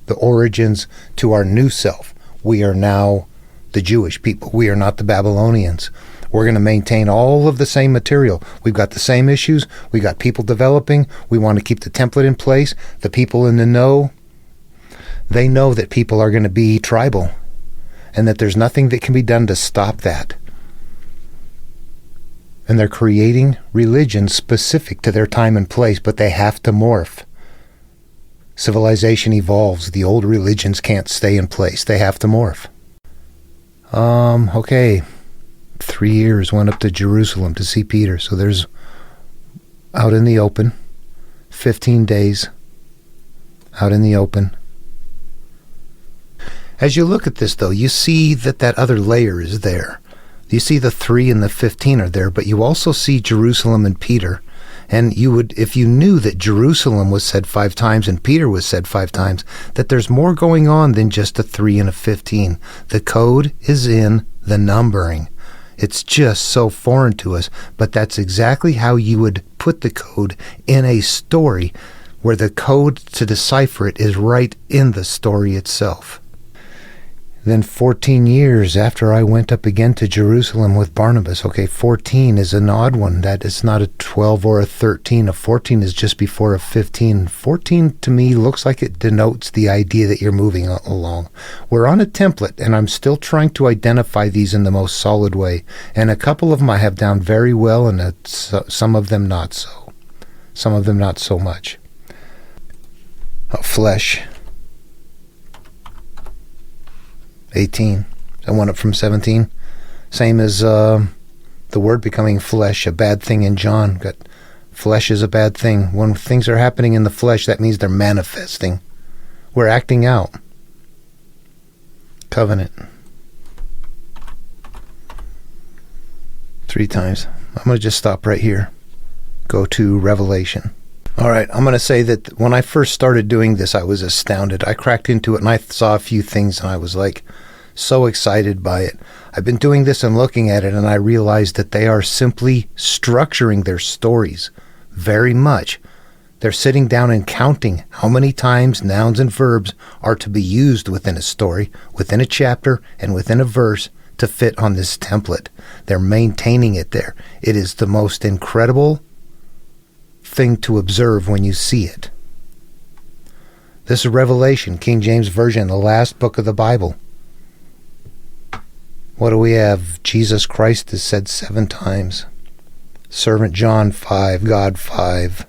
the origins to our new self. We are now the Jewish people. We are not the Babylonians. We're going to maintain all of the same material. We've got the same issues. We got people developing. We want to keep the template in place. The people in the know, they know that people are going to be tribal and that there's nothing that can be done to stop that. And they're creating religions specific to their time and place, but they have to morph. Civilization evolves. The old religions can't stay in place. They have to morph. Okay. 3 years, went up to Jerusalem to see Peter. So there's out in the open. 15 days out in the open. As you look at this, though, you see that other layer is there. You see the 3 and the 15 are there, but you also see Jerusalem and Peter. And you would, if you knew that Jerusalem was said 5 times and Peter was said 5 times, that there's more going on than just a 3 and a 15. The code is in the numbering. It's just so foreign to us, but that's exactly how you would put the code in a story, where the code to decipher it is right in the story itself. Then 14 years after I went up again to Jerusalem with Barnabas. Okay, 14 is an odd one. That is not a 12 or a 13. A 14 is just before a 15. 14 to me looks like it denotes the idea that you're moving along. We're on a template, and I'm still trying to identify these in the most solid way. And a couple of them I have down very well, and some of them not so. Some of them not so much. Flesh. 18. I went up from 17. Same as the word becoming flesh, a bad thing in John. Got flesh is a bad thing. When things are happening in the flesh, that means they're manifesting. We're acting out. Covenant. 3 times. I'm going to just stop right here. Go to Revelation. All right, I'm going to say that when I first started doing this, I was astounded. I cracked into it and I saw a few things and I was like so excited by it. I've been doing this and looking at it, and I realized that they are simply structuring their stories very much. They're sitting down and counting how many times nouns and verbs are to be used within a story, within a chapter, and within a verse to fit on this template. They're maintaining it there. It is the most incredible thing to observe when you see it. This is Revelation, King James Version, the last book of the Bible. What do we have? Jesus Christ is said 7 times. Servant John 5, God 5.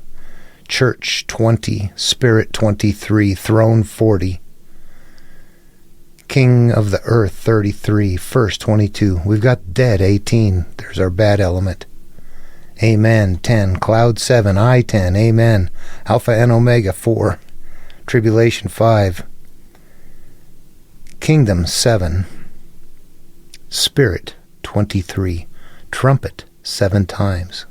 Church 20, Spirit 23, Throne 40. King of the earth 33, First 22. We've got dead 18. There's our bad element. Amen 10, Cloud 7, I 10, Amen. Alpha and Omega 4. Tribulation 5. Kingdom 7. Spirit 23. Trumpet 7 times.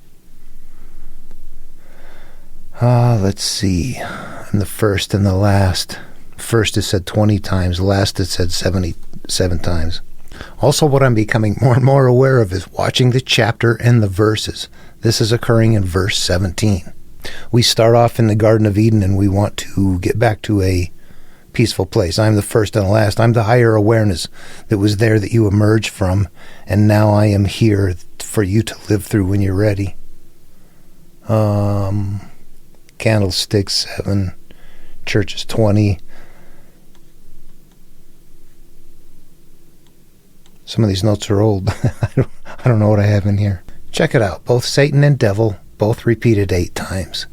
Let's see. I'm the first and the last. First is said 20 times. Last is said 77 times. Also, what I'm becoming more and more aware of is watching the chapter and the verses. This is occurring in verse 17. We start off in the Garden of Eden and we want to get back to a peaceful place. I'm the first and the last. I'm the higher awareness that was there that you emerged from, and now I am here for you to live through when you're ready. Candlestick 7. Churches 20. Some of these notes are old. I don't know what I have in here. Check it out. Both Satan and devil, both repeated 8 times.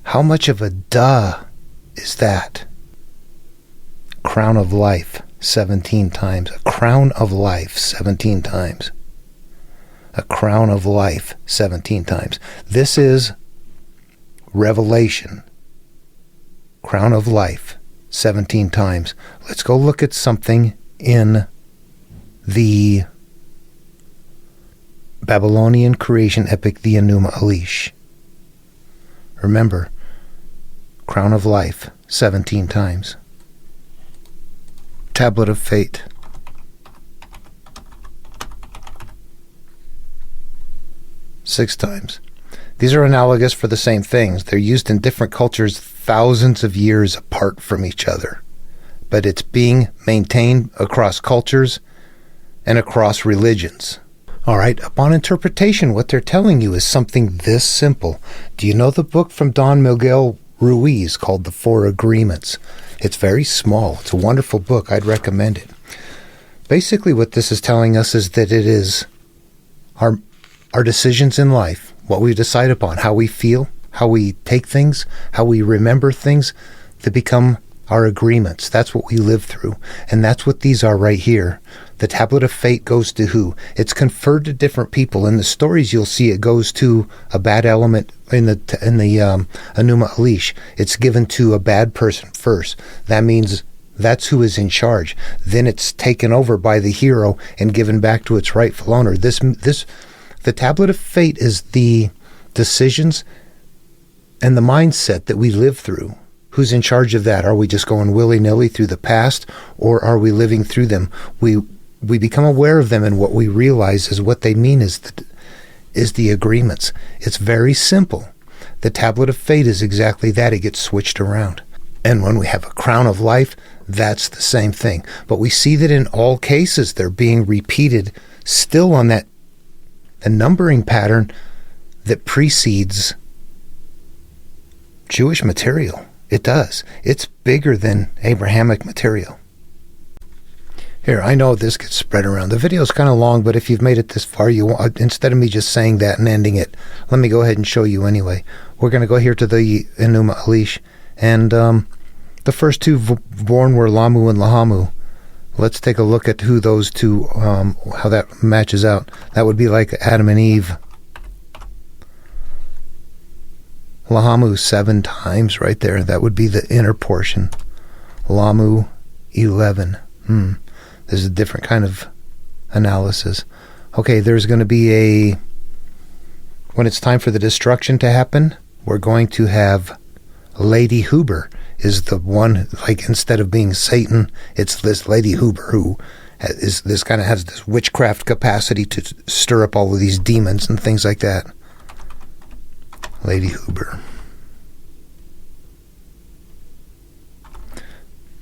How much of a duh is that? Crown of life, 17 times. A crown of life, 17 times. A crown of life, 17 times. This is Revelation. Crown of life, 17 times. Let's go look at something in the Babylonian creation epic, the Enuma Elish. Remember, crown of life, 17 times. Tablet of fate. 6 times. These are analogous for the same things. They're used in different cultures thousands of years apart from each other. But it's being maintained across cultures and across religions. All right, upon interpretation, what they're telling you is something this simple. Do you know the book from Don Miguel Ruiz called The 4 Agreements? It's very small. It's a wonderful book. I'd recommend it. Basically, what this is telling us is that it is our decisions in life, what we decide upon, how we feel, how we take things, how we remember things, that become our agreements. That's what we live through. And that's what these are right here. The tablet of fate goes to who? It's conferred to different people. In the stories, you'll see it goes to a bad element in the Enuma Elish. It's given to a bad person first. That means that's who is in charge. Then it's taken over by the hero and given back to its rightful owner. The tablet of fate is the decisions and the mindset that we live through. Who's in charge of that? Are we just going willy-nilly through the past, or are we living through them? We become aware of them, and what we realize is what they mean is the agreements. It's very simple. The tablet of fate is exactly that. It gets switched around. And when we have a crown of life, that's the same thing. But we see that in all cases, they're being repeated still on that a numbering pattern that precedes Jewish material. It does. It's bigger than Abrahamic material. Here, I know this gets spread around. The video is kind of long, but if you've made it this far, instead of me just saying that and ending it, let me go ahead and show you anyway. We're going to go here to the Enuma Elish, and the first two born were Lamu and Lahamu. Let's take a look at who those two, how that matches out. That would be like Adam and Eve. Lahamu 7 times right there. That would be the inner portion. Lamu 11. There's a different kind of analysis. Okay, there's going to be when it's time for the destruction to happen, we're going to have Lady Huber is the one, like instead of being Satan, it's this Lady Huber who has this witchcraft capacity to stir up all of these demons and things like that. Lady Huber.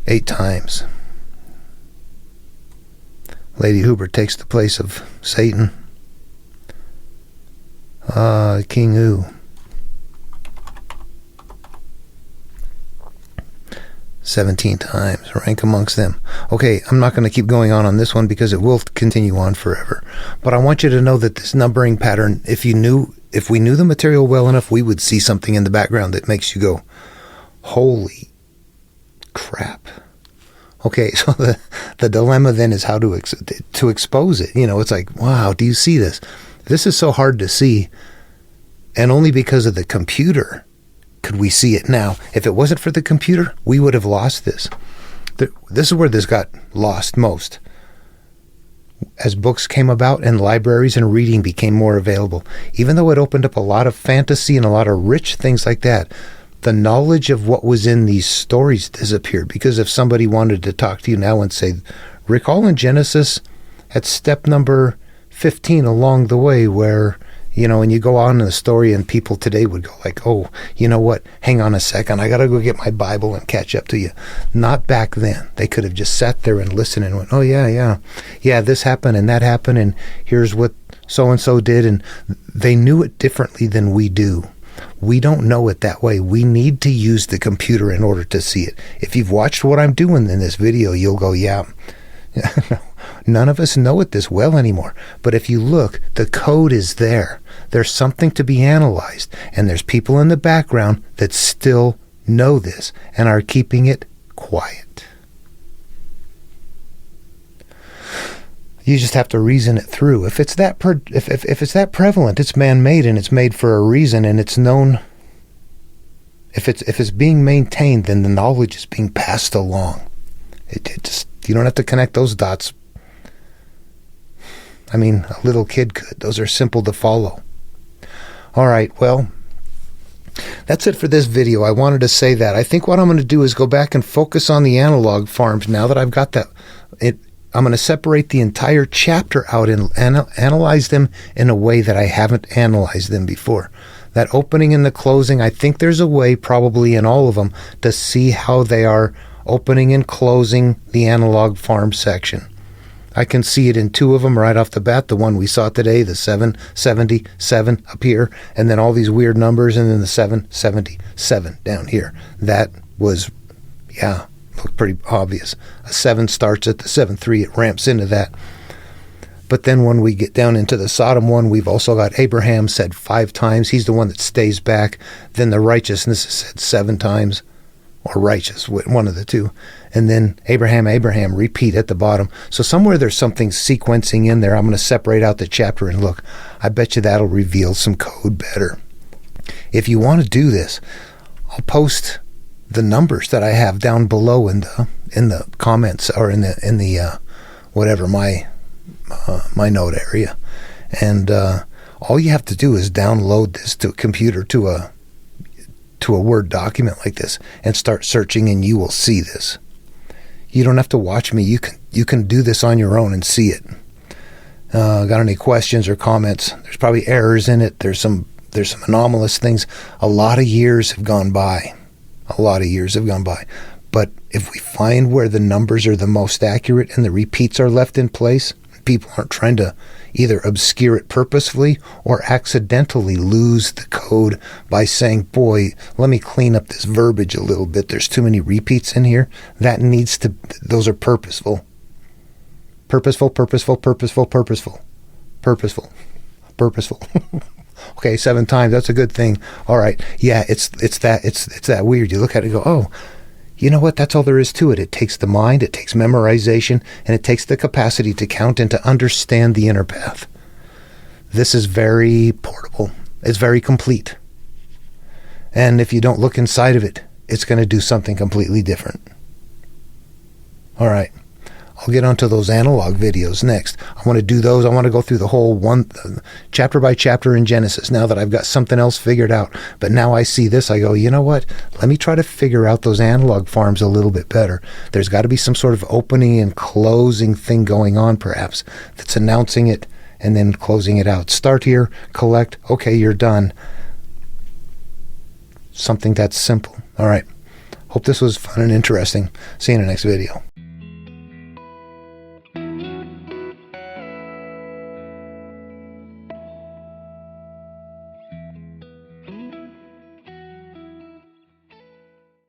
8 times. Lady Huber takes the place of Satan. King U. 17 times, rank amongst them. Okay, I'm not going to keep going on this one because it will continue on forever. But I want you to know that this numbering pattern, if we knew the material well enough, we would see something in the background that makes you go, holy crap. Okay, so the dilemma then is how to expose it. It's like, wow, do you see this? This is so hard to see, and only because of the computer could we see it now. If it wasn't for the computer, we would have lost this. This is where this got lost most. As books came about and libraries and reading became more available, even though it opened up a lot of fantasy and a lot of rich things like that, the knowledge of what was in these stories disappeared. Because if somebody wanted to talk to you now and say, recall in Genesis at step number 15 along the way where, and you go on in the story and people today would go like, oh, you know what? Hang on a second. I got to go get my Bible and catch up to you. Not back then. They could have just sat there and listened and went, oh, yeah, this happened and that happened and here's what so-and-so did. And they knew it differently than we do. We don't know it that way. We need to use the computer in order to see it. If you've watched what I'm doing in this video, you'll go, yeah, none of us know it this well anymore. But if you look, the code is there. There's something to be analyzed. And there's people in the background that still know this and are keeping it quiet. You just have to reason it through. If it's that if it's that prevalent, it's man-made and it's made for a reason and it's known. If it's being maintained, then the knowledge is being passed along. It just, you don't have to connect those dots. I mean, a little kid could. Those are simple to follow. All right, well, that's it for this video. I wanted to say that. I think what I'm going to do is go back and focus on the analog farms now that I've got that. I'm going to separate the entire chapter out and analyze them in a way that I haven't analyzed them before. That opening and the closing, I think there's a way probably in all of them to see how they are opening and closing the analog farm section. I can see it in 2 of them right off the bat. The one we saw today, the 777 up here, and then all these weird numbers, and then the 777 down here. That was, looked pretty obvious. A 7 starts at the 7-3, it ramps into that. But then when we get down into the Sodom one, we've also got Abraham said 5 times. He's the one that stays back. Then the righteousness is said 7 times, or righteous, one of the 2. And then Abraham, repeat at the bottom. So somewhere there's something sequencing in there. I'm going to separate out the chapter and look. I bet you that'll reveal some code better. If you want to do this, I'll post the numbers that I have down below in the comments or in the whatever my note area, and all you have to do is download this to a computer to to a Word document like this and start searching, and you will see this. You don't have to watch me. You can do this on your own and see it. Got any questions or comments? There's probably errors in it. There's some anomalous things. A lot of years have gone by. But if we find where the numbers are the most accurate and the repeats are left in place, people aren't trying to either obscure it purposefully or accidentally lose the code by saying, boy, let me clean up this verbiage a little bit. There's too many repeats in here. Those are purposeful. Purposeful. Okay, 7 times. That's a good thing. All right. Yeah, it's that weird. You look at it and go, oh, you know what? That's all there is to it. It takes the mind, it takes memorization, and it takes the capacity to count and to understand the inner path. This is very portable. It's very complete. And if you don't look inside of it, it's going to do something completely different. All right. I'll get onto those analog videos next. I want to do those. I want to go through the whole chapter by chapter in Genesis now that I've got something else figured out. But now I see this, I go, you know what? Let me try to figure out those analog farms a little bit better. There's got to be some sort of opening and closing thing going on, perhaps, that's announcing it and then closing it out. Start here, collect, okay, you're done. Something that's simple. All right. Hope this was fun and interesting. See you in the next video.